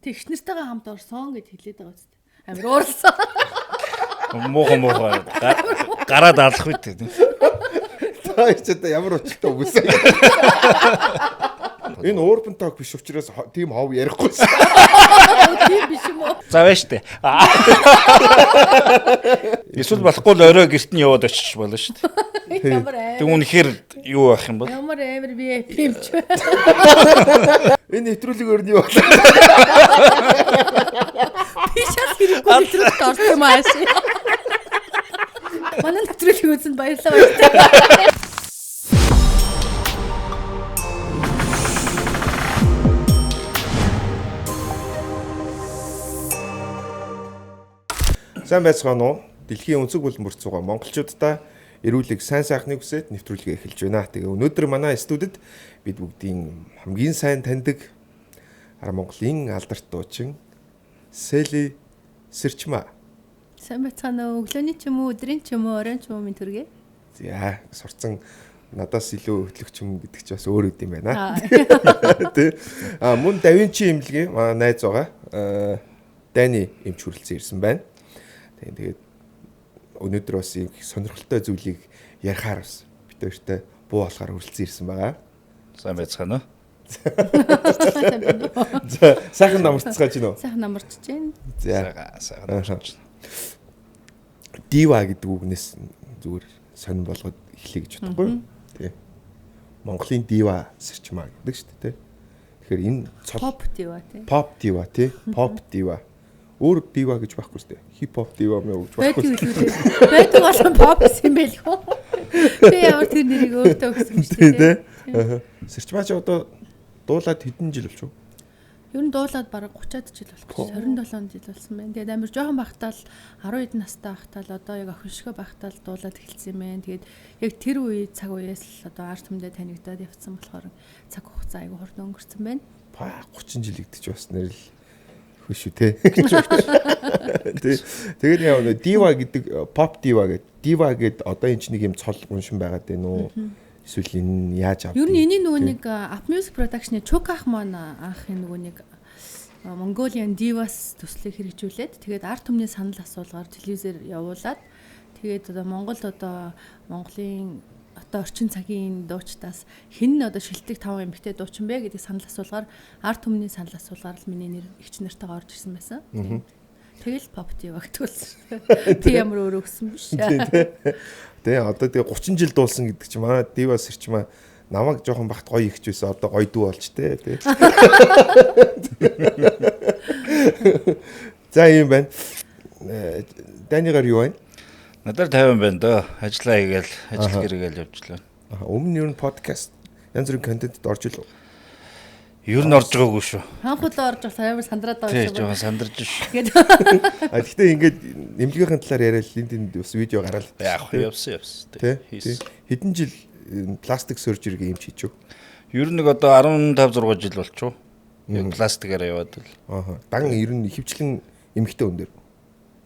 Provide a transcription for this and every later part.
Тэгш нартайгаа хамт орсон гэд хэлээд байгаа үстэй. Амир ууралсан. Муухай гараад алах үү. Та ч одоо ямар учиртай үгүйсэн. Энэ urban talk биш учраас тийм хов ярихгүй шээ. Тийм биш юм уу? За байж тээ. Эсвэл болохгүй л орой гэрт нь яваад очиж болно шүү дээ. Ямар Тэг үнэхээр юу байх юм бол? Ямар амир VIP юм ч. Энэ нэвтрүүлэг өөр нь юу болоо? Би шал хэрэггүй нэвтрүүлэгт орсон юм ааш. Манай нэвтрүүлэг үзэн баярлалаа. Сайн байцгаана уу? Дэлхийн өнцөг бүлэн бүрт байгаа монголчуудаа эрүүлэг сайн сайхныг хүсээд нэвтрүүлгээ эхэлж байна. Тэгээ өнөөдөр манай студид бид бүгдийн хамгийн сайн таньдаг Ара Монголын алдарт дуучин Сэли Сэрчмаа. Сайн байцгаана уу? Өглөөний ч юм уу, өдрийн ч юм уу, оройн ч юм уу минь төргий. За, сурцсан надаас илүү хөтлөгч юм гэдэг чи бас өөр үт юм байна. Тэ. Мөн давинчи имлэгийн найз байгаа. Дани эмч хүрэлцэн ирсэн байна. Тэгээд өнөөдөр бас их сонирхолтой зүйлийг ярихаар бас бид хоёртой буу болохоор хүрэлцэн ирсэн байгаа. Сайн байцгаана уу? За, сайхан намарцгааж гинөө. Сайхан намарч чинь. За, сайхан. Дива гэдэг үгнээс зүгээр сонир болгоод эхлэе гэж бодохгүй юу? Тий. Монголын дива Сэрчмаа гэдэг шүү дээ. Тэгэхээр энэ pop дива тий. Pop дива тий. Pop дива. Өөр дива гэж байхгүй шүү дээ. Хип хоп дива мэй гэж байхгүй. Байдаг болсон pop юм байл хөө. Би ямар тэр нэрийг өөртөө өгсөн шүү дээ. Тий. Сэрчмаа ч одоо дуулаад хэдэн жил болчих вэ? Ер нь дуулаад бараг 30-аад жил болох. 27 жил болсон байна. Тэгээд амар жоохон багтаал 10 хэд настай багтаал одоо яг охин шиг багтаал дуулаад эхэлсэн юм байна. Тэгээд яг тэр үе цаг үеэс л одоо арт түмдээ танигдаад явцсан болохоор цаг хугацаа айгүй хурдан өнгөрцөн байна. 30 жил гэдэг чи бас нэр л хөш үү те. Тэгээд яа нэ дива гэдэг pop дива гэдэг дива гэдэг одоо энэ ч нэг юм цол уншин байгаад байна уу? Эсвэл энэ яаж авдаг? Ер нь энэ нөгөө нэг Up Music Production-ы Чуках маань анхын нөгөө нэг Mongolian Divas төслийг хэрэгжүүлээд тэгээд арт түмний санал асуулгаар телевизээр явуулаад тэгээд одоо Монголд одоо Монголын одоо орчин цагийн дуучдаас хэн нь одоо шилдэг 5 эмэгтэй дуучин бэ гэдэг санал асуулгаар арт түмний санал асуулгаар л миний нэр эгч нартайгаа орж ирсэн байсан. Тэгэл pop diva гэдэг болсон. Тэг ямар өөр өгсөн биш. Тэгээ одоо тэгээ 30 жил дуулсан гэдэг чи маа дива Сэрчмаа намайг жоохон багт гоё ихч байсан одоо гоё дүү болж тэ. За юм байна. Данигаар юу байна? Надад 50 байна дөө. Ажиллаа хийгээл, ажил гэргээл явжлаа. Өмнө нь подкаст янз бүрийн контентэд орж ил. Ер нь орж байгаагүй шүү. Анх удаа орж байгаа амар сандраад байгаа юм. Жоохон сандарч шүү. Гэхдээ ингээд нэмлэгийн талаар яриад энд бас видео гараад. Яг явсан. Хэдэн жил пластик surgery-г эмч хийчихв. Ер нь нэг одоо 15 6 жил болчихоо. Яг пластикаараа яваад л. Дан ер нь хөвчлэн эмхтэй хүн дээр.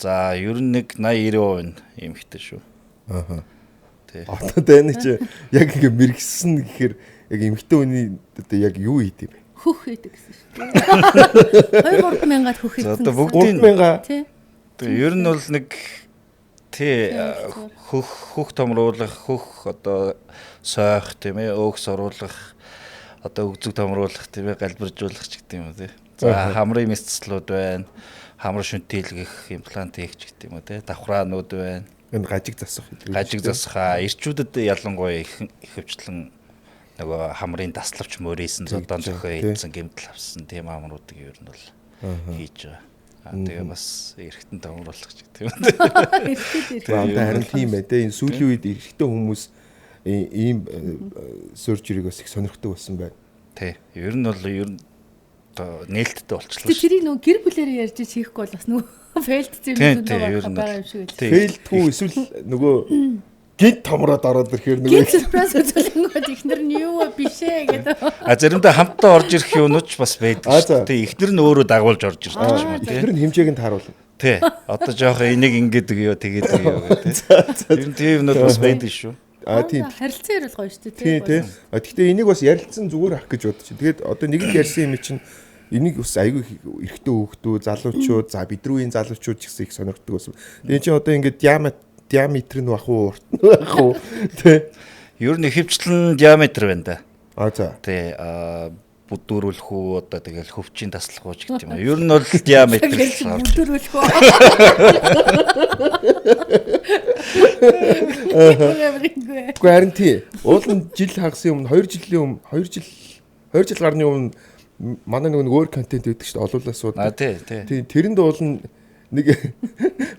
За ер нь нэг 80 90% эмхтэй шүү. Тий. Одоо таны чи яг ингэ мэрэгсэн гэхээр яг эмхтэй хүний одоо яг юу хийд юм бэ? Хөх хийдэг гэсэн шүү дээ. 2-3 мянгаад хөх хийсэн. Одоо бүгдийн 3 мянга. Тэгээ ер нь бол нэг хөх томруулах, хөх одоо сойх тийм ээ, өөгс оруулах, одоо өгзөг томруулах тийм ээ, галбиржуулах ч гэдэг юм уу тий. За хамрын мэсцлүүд байна. Хамар шүнтэлгэх имплант хийх ч гэдэг юм уу тий. Давхраанууд байна. Энэ гажиг засах. Гажиг засах. Ирчүүдэд ялангуяа их хөвчлэн нөгөө хамрын таславч мөрөөсөн зодон зөхөө ийдсэн гэмтэл авсан тийм амруудыг ер нь бол хийж байгаа. Тэгээ бас эргэтэн томруулах ч гэдэг юм. Харин тийм ээ те энэ сүүлийн үед эргэтэн хүмүүс ийм surgery-г бас их сонирхдаг болсон байна. Тий. Ер нь бол ер нь нээлттэй болчихлоо. Тэрийг нөгөө гэр бүлээр ярьж хийхгүй бол бас нөгөө фейлдсэн юм байгаа юм шиг байлаа. Фейлдгүй эсвэл нөгөө гид томроод ороод ирэхээр нөгөө сюрприз үзүүлэнгүүд ихнэр нь юу биш ээ гэдэг. Заримдаа хамтдаа орж ирэх юмнууд ч бас байдаг. Тэ ихнэр нь өөрөө дагуулж орж ирж байгаа юм тий. Тэр нь хэмжээг нь тааруулна. Тий. Одоо жоох энийг ингээд өгөө тэгээд өгөө гэдэг. Ер нь тийм юмнууд бас байдаг шүү. Тийм. Харилцан ярил гоё шүү дээ тий. Гэхдээ энийг бас ярилцсан зүгээр ах гэж бодчих. Тэгээд одоо нэг л ярьсан юм чинь энийг бас айгүй эрэгтэй хүүхдүүд, залуучууд, за бидрүүийн залуучууд ч гэсэн их сонирхдаг байсан. Тэгээ чи одоо ингээд диаметр нь бах уу, урт нь бах уу тий. Ер нь ихэвчлэн диаметр байна да. За. Тий бүдүүрүүлэх үү одоо тэгэл хөвчийн таслах уу гэх юм. Ер нь бол диаметр бүдүүрүүлэх үү. Гэхдээ харин тий. Уул нь жил хагасын өмнө 2 жилийн өмнө 2 жил гарны өмнө манай нэг өөр контент өгдөг шүү дээ. Олуулаа суудаг. тий. Тэрэнд уул нь нэг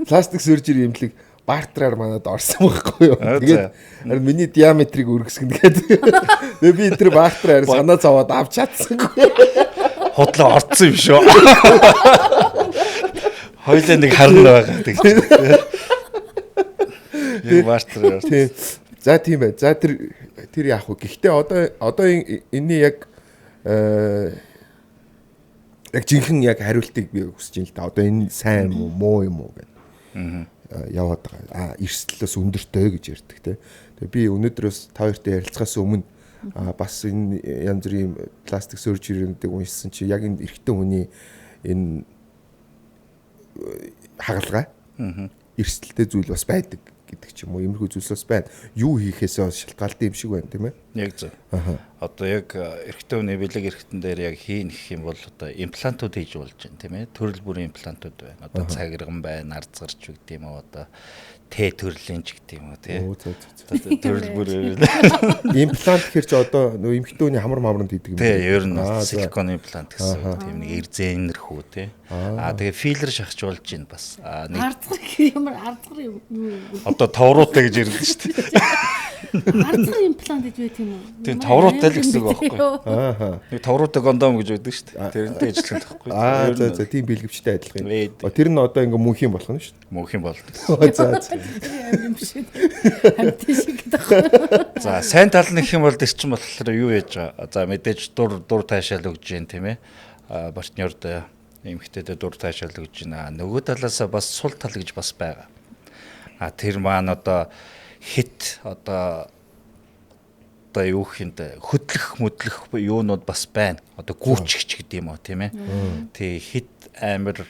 пластик сүржир имлэг бартраар манад орсон байхгүй юу. Тэгээд харин миний диаметрийг үргэсгэн гэдэг. Тэгээ би тэр бартраар санаа зовоод авч чадсангүй. Худлаа орцсон юм шүү. Хоёлаа нэг харна байгаа гэж. Яг бартраар. Тий. За тийм бай. За тэр яах вэ? Гэхдээ одоо энэний яг жинхэнэ яг хариултыг би хүсэж байна л да. Одоо энэ сайн юм уу, муу юм уу гэдэг. Яваад байгаа. Эрсдлээс өндөртэй гэж ярьдаг те. Тэгээ би өнөөдрөөс та хоёртой ярилцахаас өмнө бас энэ янз бүрийн пластик сүржирүүдийг уншсан чи яг энэ эрэгтэй хүний энэ хагалгаа эрсдэлтэй зүйл бас байдаг гэдэг ч юм уу. Иймэрхүү зүйлс бас байна. Юу хийхээсээ бас шалтгаалтай юм шиг байна тийм ээ. Яг зөв. Одоо яг эрэгтэй хүний бэлэг эрэгтэн дээр яг хийн гэх юм бол одоо имплантууд хийж болж байна тийм ээ. Төрөл бүрийн имплантууд байна. Одоо цагирган байна, арцгарч гэдэг юм уу одоо Т төрлийн ч гэдэг юм уу тийм. Төрөл бүрээр имплант гэхэр чи одоо нөө эмэгтэй хүний хамар мамранд хийдэг юм. Тийм, ер нь силикон имплант гэсэн тийм нэг эрзэнэрхүү тийм. Тэгээ филлер шахаж болж байна бас. Нэг арцгар ямар арцгар юм. Одоо товруутай гэж ярьдаг шүү дээ. Арцгар имплант гэж байт юм уу? Тийм, товруутай л гэсэн үг байхгүй. Нэг товруутай гондом гэж байдаг шүү дээ. Тэрнтэй ажиллах байхгүй. За тийм бэлгэвчтэй адилхан юм. Тэр нь одоо ингээ мөнхийн болох нь шүү дээ. Мөнхийн болдог. За. Юм шиг. Хамт шиг гэдэг. За, сайн тал нь гэх юм бол тэр чинь болохоор юу яаж байгаа. За, мэдээж дур таашаал өгж जैन тийм ээ. Партнерд эмэгтэйдээ дур таашаал өгж байна. Нөгөө талаасаа бас сул тал гэж бас байгаа. Тэр маань одоо хит одоо юу хинт хөдлөх юунууд бас байна. Одоо гүйчгч гэдэг юм уу тийм ээ. Тэг хит амир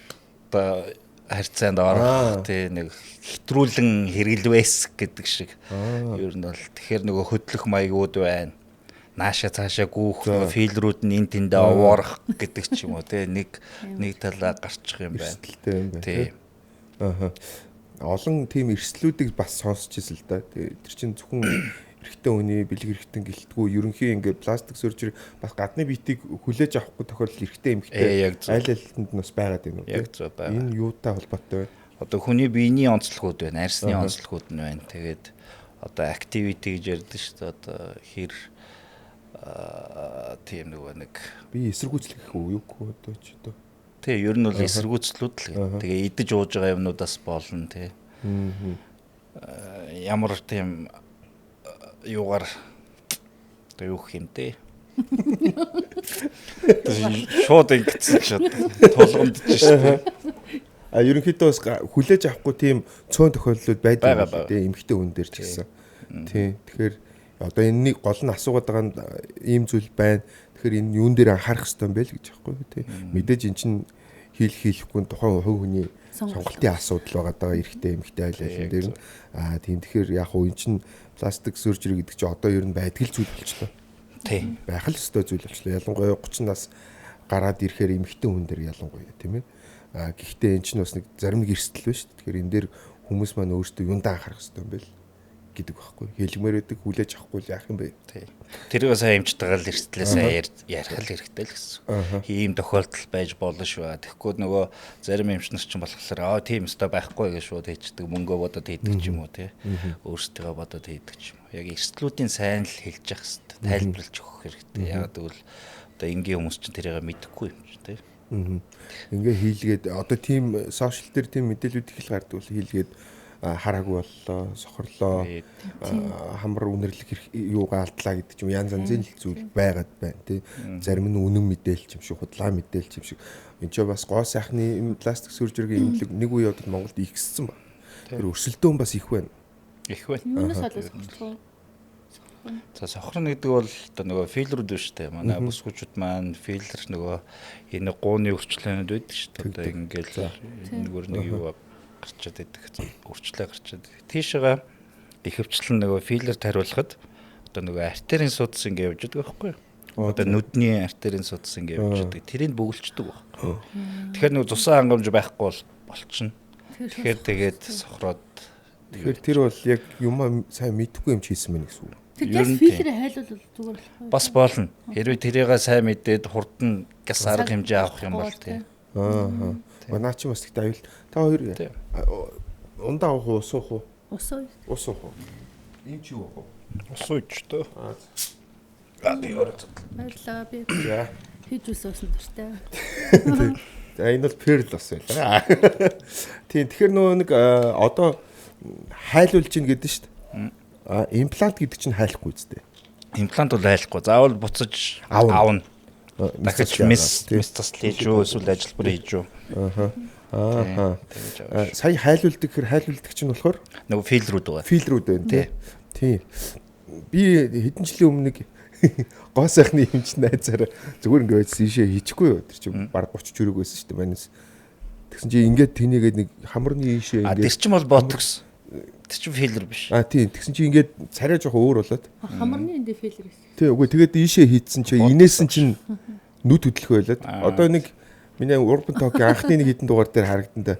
одоо харьцаанд орох тий нэг хэтрүүлэн хэрэглэвэс гэдэг шиг. Ер нь бол тэгэхээр нөгөө хөдлөх маягууд байна. Нааша цаашаа гүүх филрүүд нь эн тэндээ овоорох гэдэг ч юм уу тий нэг талаа гарчих юм байна. Тий. Олон тийм эрсдлүүдийг бас сонсч ирсэн л да. Тэр чинь зөвхөн эрэгтэй хүний бэлэг эрэгтэн гэлтгүү ерөнхий ингээд пластик сүржир бас гадны биетийг хүлээж авахгүй тохиолдол эрэгтэй эмэгтэй аль альтанд нас байгаад байна уу? Яг зөв байна. Энэ юутай холбоотой вэ? Одоо хүний биений онцлогуд байна, арьсны онцлогуд нь байна. Тэгээд одоо activity гэж ярьдаг шүү дээ. Одоо хэр тийм нэг би эсэргүүцлэх үү юу гэх одоо ч одоо. Тий, ер нь бол эсэргүүцлүүд л. Тэгээ идэж ууж байгаа юмнуудаас болно тий. Ямар тийм юугаар одоо юу гэх юм те. Шууд ингэсэн шууд тулгамдж шүү дээ. Ерөнхийдөө бас хүлээж авахгүй тийм цөөн тохиолдлууд байдаг шүү дээ. Эмэгтэй хүн дээр ч гэсэн. Тийм. Тэгэхээр одоо энэнийг гол нь асуугаад байгаа ийм зүйл байна. Тэгэхээр энэ юун дээр анхаарах хэрэгтэй юм бэ л гэж аахгүй тийм. Мэдээж эн чинь хийхгүй тухайн хувь хүний сонголтын асуудал байгаа эрэгтэй эмэгтэй айл аль дээр нь тийм тэгэхээр яг уу эн чинь пластик сүржир гэдэг чинь одоо ер нь байдаг л зүйл болчихлоо. Тийм. Байх л ёстой зүйл болчихлоо. Ялангуяа 30 нас гараад ирэхээр эмэгтэй хүн дээр ялангуяа тийм ээ. Гэхдээ эн чинь бас нэг зарим нэг эрсдэл байна шүү дээ. Тэгэхээр энэ дээр хүмүүс маань өөрсдөө юундаа анхаарах хэрэгтэй юм бэ гэдэг байхгүй. Хэлмээр байдаг хүлээж авахгүй яах юм бэ? Тийм. Тэрийг сайн эмчтэйгээ л эрсдлээсээ ярих л хэрэгтэй л гэсэн. Ийм тохиолдол байж болно шүү. Тэгэхгүй нөгөө зарим эмч нар ч болохоор тийм өстой байхгүй гэж шууд хийчдэг мөнгөө бодоод хийдэг ч юм уу тий. Өөрсдөө бодоод хийдэг ч юм уу. Яг эрсдлүүдийн сайн л хэлж явах хэрэгтэй. Тайлбарлаж өгөх хэрэгтэй. Яг тэгвэл одоо энгийн хүмүүс ч тэрийг мэдэхгүй юм чи тий. Ингээ хийлгээд одоо тийм сошиал дээр тийм мэдээлүүд их л гардаг бол хийлгээд хараагүй боллоо, сохорлоо, хамар үнэрлэх юугаа алдлаа гэдэг ч юм янз янзын зүйл байгаад байна тий. Зарим нь үнэн мэдээлч юм шиг, худлаа мэдээлч юм шиг. Энд ч бас гоо сайхны пластик сүржиргийн имлэг нэг үе удаад Монголд ихссэн ба. Тэр өрсөлдөөн бас их байна. Их байна. Юунаас олж болох вэ? За сохрон гэдэг бол одоо нөгөө филлерүүд биш үү? Манай бүсгүүчүүд маань филлер нөгөө энэ гууны өрчлөөнүүд байдаг шүү дээ. Одоо ингээл нэгөр нэг юу гарчаад идэх өрчлөө гарчаад. Тийшээгээ ихэвчлэн нөгөө филлер тариулахад одоо нөгөө артерийн судас ингэ явж байгаа байхгүй юу? Одоо нүдний артерийн судас ингэ явж байгаа. Тэрийг бөглөждөг байхгүй. Тэгэхээр нөгөө цусан хангамж байхгүй бол болчихно. Тэгэхээр тэгээд сохроод. Тэгэхээр тэр бол яг юм сайн мэдхгүй юм ч хийсэн мэн гэсэн үг. Тэгээд филлерээ хайлуулвал зүгээр болох уу? Бас болно. Хэрвээ тэрийг сайн мэдээд хурдан газ арга хэмжээ авах юм бол тийм. Наа чи бас тэгтээ аюул. Та хоёр ундаа уух уу, ус уух уу? Ус уу. Ус уух уу? Ийм чи юу уух уу? Ус ууч тоо. Би ороод. Баярлаа би. За. Хийж ус уусан дуртай. За энэ бол перл ус байлаа. Тийм тэгэхээр нөгөө нэг одоо хайлуулж ийн гэдэг нь шүү дээ. Имплант гэдэг чинь хайлахгүй үстэй. Имплант бол хайлахгүй. Заавал буцаж аавна. Дахиж мис тасл хийж юу эсвэл ажилбар хийж юу. Сая хайлуулдаг гэхээр хайлуулдаг чинь болохоор нөгөө филлерүүд байгаа. Филлерүүд байна тийм. Би хэдэн жилийн өмнө нэг гоо сайхны эмч найзаараа зүгээр ингээд ийшээ хийчихгүй юу. Тэр чинь баг 30 чөрөг байсан шүү дээ манайс. Тэгсэн чи ингээд тэнийгээд нэг хамарны ийшээ ингээд тэр чинь бол ботокс. Тэр чинь филлер биш. Тийм. Тэгсэн чи ингээд царай жоох өөр болоод. Хамарны энд филлер гэсэн. Тийм үгүй тэгээд ийшээ хийцэн чи инээсэн чинь нүд хөдлөх байлаад. Одоо нэг миний урбан токийн анхны нэг хитэн дугаар дээр харагдан да.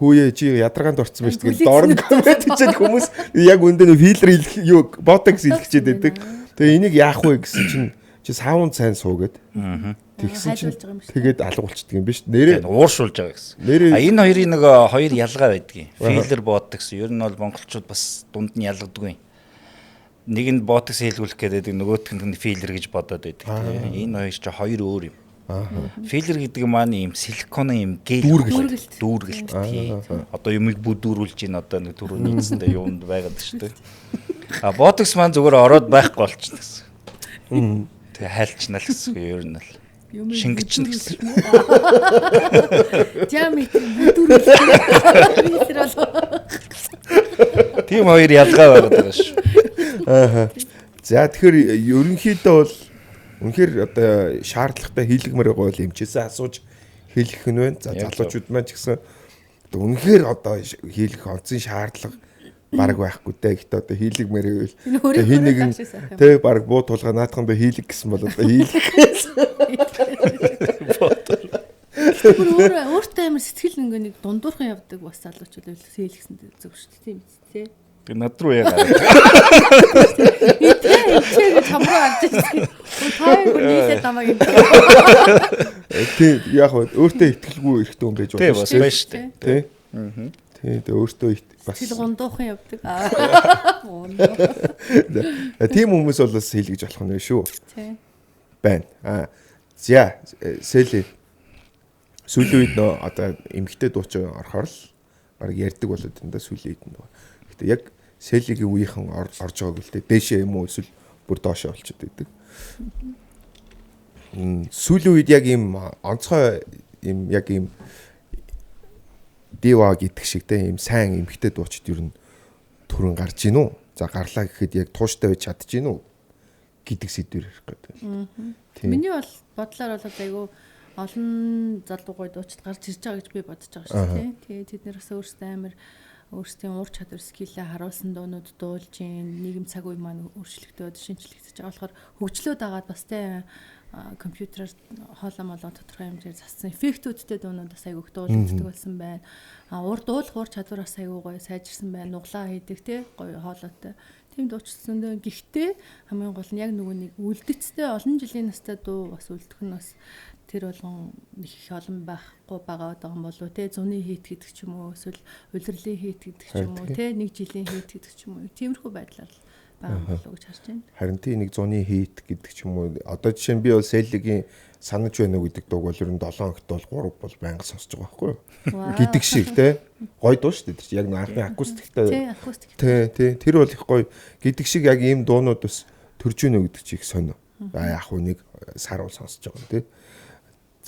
Хүүе чи ядаргаанд орсон байж тэгэл дорн коммент хийчихэл хүмүүс яг үндэ нөө филлер юу ботокс илгэчихэд байдаг. Тэгээ энийг яах вэ гэсэн чинь чи саунд сайн суугээд. Тэгсэн чинь тэгээд алгуулчихдаг юм биш. Нэрээ ууршуулж байгаа гэсэн. Энэ хоёрын нэг хоёр ялгаа байдгийг. Филлер ботокс ер нь бол монголчууд бас дунд нь ялгадаггүй. Нэг нь ботокс хийлгүүлэх гэдэг нөгөөх нь филлер гэж бодоод байдаг. Энэ хоёр ч хоёр өөр юм. Филлер гэдэг маань юм силиконы юм гэл дүүргэлт тийм. Одоо юмыг бүдүүрүүлж ийн одоо нэг түрүүний эцэндээ юунд байгаад шүү дээ. Ботокс маань зүгээр ороод байхгүй болчихно гэсэн. Тэгээ хайлчнаа л гэсэн ер нь л. Шингэч нь гэсэн. Диаметр бүдүүрүүлэх. Тийм хоёр ялгаа байгаад байгаа шүү. За тэгэхээр ерөнхийдөө бол үнэхээр одоо шаардлагатай хийлгэмээр байгаа бол эмчээсээ асууж хийлгэх нь байна. За залуучууд маань ч гэсэн үнэхээр одоо хийлгэх онцгийн шаардлага бараг байхгүй дээ. Гэхдээ одоо хийлгэмээр байвал хин нэгэн тэг бараг буу тулгаа наатахын бай хийлэг гэсэн бол одоо хийлгэх. Өөртөө амар сэтгэл ингээ нэг дундуурхан явдаг бас залуучууд байвал хийлгэсэн зөв шүү дээ. Тийм үү? Тэг над руу яагаад. Чигээр хамраа авч ирсэн. Тайг нийлээд намайг юм. Тийм яг өөртөө итгэлгүй эрхтэн хүн байж болно шүү дээ. Тийм байна шүү дээ. Тийм. Тийм өөртөө бас сэтгэл гондуухан явдаг. Тийм хүмүүс бол бас хийлгэж болох нь шүү. Тийм. Байна. За сэлээ сүүлийн үед нөө одоо эмгхтэй дуучин орохоор л баг ярьдаг болоод энэ да сүүлийн үед нөө. Гэтэ яг сэлигийн үеийнхэн орж байгааг л дээ дээшээ юм уу эсвэл бүр доошоо болчиход байдаг. Сүүлийн үед яг ийм онцгой ийм яг ийм дива гэдэг шиг те ийм сайн эмгхтэй дуучид ер нь төрөн гарч ийн үү? За гарлаа гэхэд яг тууштай байж чадж ийн үү гэдэг сэдвэр ярих гэдэг. Миний бол бодлоор бол айгүй олон залуугой дуучид гарч ирж байгаа гэж би бодож байгаа шүү дээ. Тэгээд тэд нэр бас өөрсдөө амар өөрсдийн ур чадвар скиллээ харуулсан дуунууд дуулж ийн нийгэм цаг үе маань өөрчлөгдөд шинжлэгдэж байгаа болохоор хөгжлөөд агаад бас те компьютераар хоолой молоо тодорхой хэмжээр зассан эффектүүдтэй дуунууд бас айгүй дуулагддаг болсон байна. Дуулах ур чадвар бас айгүй гоё сайжирсан байна. Нуглаа хийдэг те гоё хоолойтой. Тийм дуучсан дөө гэхдээ хамгийн гол нь яг нөгөө нэг үлдэцтэй олон жилийн настай дуу бас үлдэх нь бас тэр болгон их олон байхгүй байгаа юм болов те зуны хийт гэдэг ч юм уу эсвэл улирлын хийт гэдэг ч юм уу те нэг жилийн хийт гэдэг ч юм уу тиймэрхүү байдлаар байгаа болов гэж харж байна. Харин тийм нэг зуны хийт гэдэг ч юм уу одоо жишээ нь би бол Сэлигийн санаж байна уу гэдэг дууг бол ер нь 7 хоногт бол 3 бол байнга сонсож байгаа байхгүй юу гэдэг шиг те гоё дуу шүү дээ яг анхны акустиктэй тий тэр бол их гоё гэдэг шиг яг ийм дуунууд бас төрж гэнэ гэдэг чи их сонио яг хуу нэг сар бол сонсож байгаа тий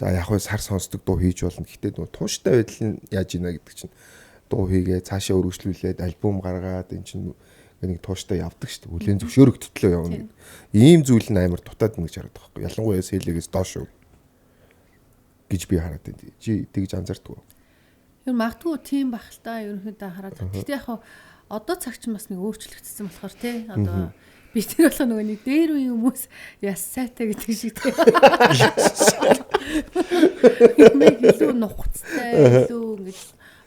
за яг хуу сар сонсдог дуу хийж болно гэхдээ нөө тууштай байдал нь яаж ийна гэдэг чинь дуу хийгээ цаашаа өргөжлүүлээд альбом гаргаад эн чинь нэг тууштай явдаг шүү дээ. Хүлэн зөвшөөрөгдөлөө явна. Ийм зүйл нь амар дутаад байна гэж хараад байгаа байхгүй. Ялангуяа сэлэгээс доош шүү гэж би хараад байна. Чи тэгж анзаардаг уу? Ер магадгүй тийм байх л та ерөнхийдөө хараад. Гэхдээ яг одоо цаг чинь бас нэг өөрчлөгдсөн болохоор тий одоо би тэр болох нөгөө нэг дээр үе хүмүүс яс сайтай гэдэг шиг тий. Нэг илүү нухацтай илүү ингэж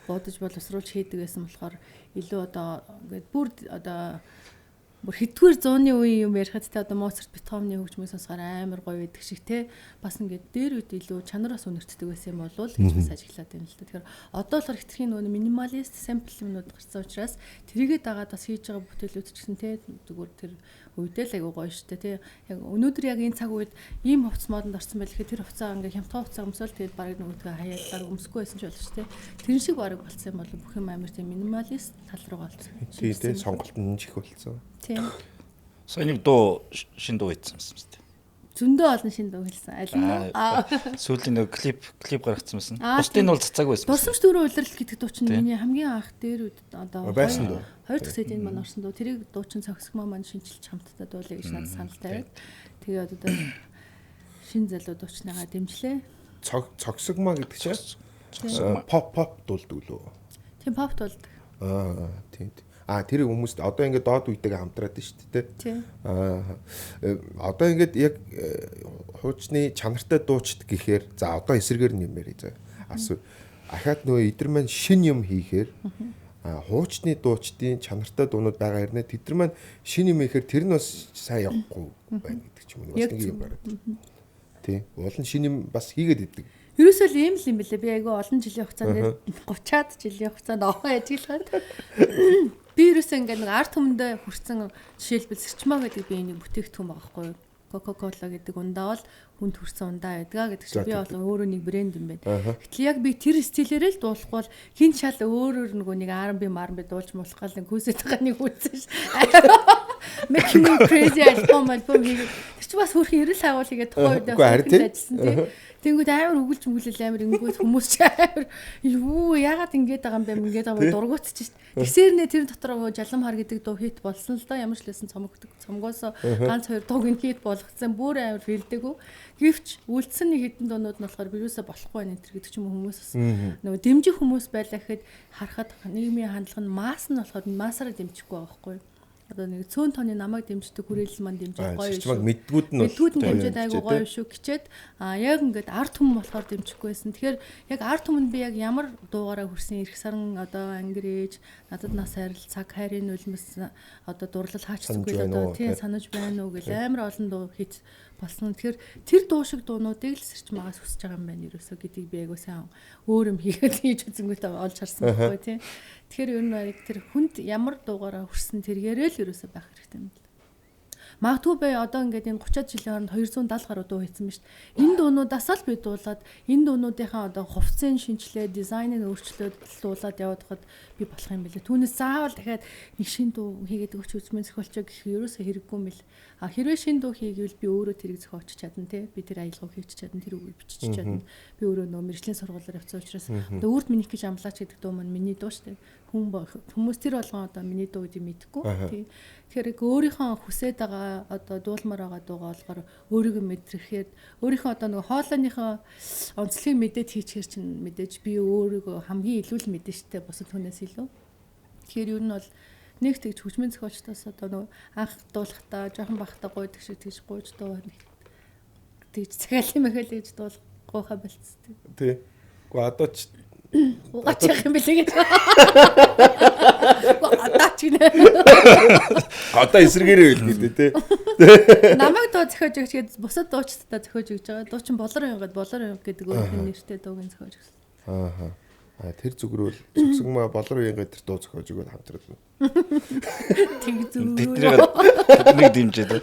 бодож боловсруулж хийдэг байсан болохоор илүү одоо ингээд бүр одоо бүр хэдгээр зууны үеийн юм ярихад те одоо Моцарт, Бетховены хөгжмийг сонсохоор амар гоё байдаг шиг те бас ингээд дээр үед илүү чанараас өнөртдөг байсан юм болов гэж бас ажиглаад байна л да. Тэгэхээр одоо л хэтэрхийн нөгөө минималист сампл юмнууд гарсан учраас тэрийгээ дагаад бас хийж байгаа бүтээлүүд ч гэсэн те зүгээр тэр үедээ л айгуу гоё штэ те яг өнөөдөр яг энэ цаг үед ийм хувцас модонд орсон байх гэхэд тэр хувцаа ингээд хямдхан хувцас өмсөөл тэгээд барыг нөгөөдгөө хаяалаар өмсөхгүй байсан ч болох штэ тэрэн шиг барыг болсон юм бол бүх юм амар тийм минималист тал руу болсон. Тийм те сонголт нь чих болсон. Тийм. Сая нэг дуу шин дуу хийсэн юм шүү дээ. Зөндөө олон шин дуу хэлсэн. Аль нь сүүлийн нэг клип гаргацсан байсан. Бусдын нь бол цацааг байсан. Дурсамж дөрөв улирал гэдэг дуу чинь миний хамгийн анх дээр үед одоо байсан дуу. 2 дахь сэдвийн маань орсон дуу. Тэрийг дуу чинь цогсгмаа маань шинжилж хамтдаа дуулаа гэж надад санал тавиад. Тэгээд одоо шин залуу дуучныгаа дэмжлээ. Цогсгмаа гэдэг чинь pop дуулдаг лөө. Тийм pop дуулдаг. Тийм. Тэр хүмүүст одоо ингээд доод үетэйгээ хамтраад байна шүү дээ. Тийм. Одоо ингээд яг хуучны чанартай дуучид гэхээр за одоо эсрэгээр нь юм ярий за. Ахаад нөгөө эдэр маань шин юм хийхээр хуучны дуучдын чанартай дуунууд байгаа хэрнээ тэдэр маань шин юм хийхээр тэр нь бас сайн явахгүй байна гэдэг ч юм уу. Бас нэг юм байна. Тийм. Улан шин юм бас хийгээд идэг. Ерөөсөө л ийм л юм бэлээ. Би айгүй олон жилийн хугацаанд 30-аад жилийн хугацаанд аваа ажиллаад би ерөөсөө ингээд нэг арт түмэндээ хүрсэн жишээлбэл сэрчмаа гэдэг би энийг бүтээгдэхүүн байгаа байхгүй юу? Coca-Cola гэдэг ундаа бол хүнд хүрсэн ундаа байдгаа гэдэг чинь би бол өөрөө нэг брэнд юм байна. Гэтэл яг би тэр стилээрээ л дуулахгүй бол хин шал өөрөөр нөгөө нэг R&B дуулж муулах гал нэг хүсэж байгаа нэг үсэн ш. Make me crazy альбом хийгээд тэр чи бас хөрх эрэл хаагуул хийгээд тухайн үед ажилласан тийм. Тэнгүүд амар өгүүлж мүглэл амар ингэвд хүмүүс ч амар юу яагаад ингэж байгаа юм бэ ингээд байгаа дургуутч шít. Тэгсэрнэ тэр дотор жалам хар гэдэг дуу хит болсон л доо ямар ч лсэн цомгоос ганц хоёр дууг нь хит болгоцсон бүр амар филдэггүй. Гэвч үлдсэн нэг хитэн дуунууд нь болохоор вирусаа болохгүй байна энэ гэдэг ч юм уу хүмүүс бас нөгөө дэмжих хүмүүс байлаа гэхэд харахад нийгмийн хандлага нь масс нь болохоор массаараа дэмжихгүй байгаа байхгүй юу? Одоо нэг цөөн тооны намайг дэмждэг хүрээлэл маань дэмжиж гоё шүү. Мэдгүүд нь дэмжиж айгу гоё шүү гэчээд яг ингээд арт түмэн болохоор дэмжихгүй байсан. Тэгэхээр яг арт түмэнд би яг ямар дуугаараа хүрсэн ирэх сарн одоо ангирээж надад нас хайрал цаг хайрын нулимс одоо дурлал хаачсгүй одоо тийм санаж байна уу гэл амар олон дуу хит болсон. Тэгэхээр тэр дуу шиг дуунуудыг л сэрчмаагаас хүсэж байгаа юм байна ерөөсөө гэдгийг би айгу сайн өөр юм хийгээд хийж үзэнгүүтээ олж харсан байхгүй тийм. Тэгэхээр ер нь тэр хүнд ямар дуугаараа хүрсэн тэргээрээ л ерөөсөө байх хэрэгтэй юм л. Магадгүй бай одоо ингээд энэ 30-аад жилийн хооронд 270 гаруй дуу хийсэн байна шүү дээ. Энэ дуунуудаас л би дуулаад энэ дуунуудынхаа одоо хувцсыг шинжилээ, дизайныг өөрчлөөд дуулаад яваад хад би болох юм билээ. Түүнээс заавал дахиад нэг шин дуу хийгээд өгч үзмэн зохиолчоо гэх ерөөсөө хэрэггүй юм бил. Хэрвээ шин дуу хийгээл би өөрөө тэрийг зохиолч чадна тий. Би тэр аялгыг хийч чадна, тэр үгийг бичиж чадна. Би өөрөө нөө мэржлийн сургуулиар явсан учраас одоо үрд минийх гэж амлаач гэдэг дуу маань миний дуу шүү дээ. Хүмүүс тэр болгон одоо миний дуу гэдэг мэдгүй тий. Тэгэхээр өөрийнхөө хүсэж байгаа одоо дуулмаар байгаа дуугаа болохоор өөрийгөө мэдрэхэд өөрийнхөө одоо нэг хоолойныхоо онцлогийг мэдээд хийчихэр чинь мэдээж би өөрийгөө хамгийн илүү л мэдэн штэ бусад хүнээс илүү. Тэгэхээр ер нь бол нэг тэгж хүчмэн зохиолчдоос одоо нэг анх дуулахдаа жоохон бахта гойдаг шиг тэгж гойж дуу тэгж цагаал юм ахэл гэж дуулахгүйхаа болцсон. Тий. Гэхдээ одоо ч угаачих юм билээ гэж. Одоо ч нэ. Одоо эсрэгээрээ хэлнэ тий. Намайг дуу зохиож өгч гээд бусад дуучдаа зохиож өгч байгаа. Дуу чин болор юм гэдэг өөрөөр нэртэй дууг зохиож өгсөн. Тэр зүгрүүл цогсгмаа болор уянгаа тэр дуу зохиож өгөөд хамтраад байна. Тэг зүг. Тэднийг дэмжээд.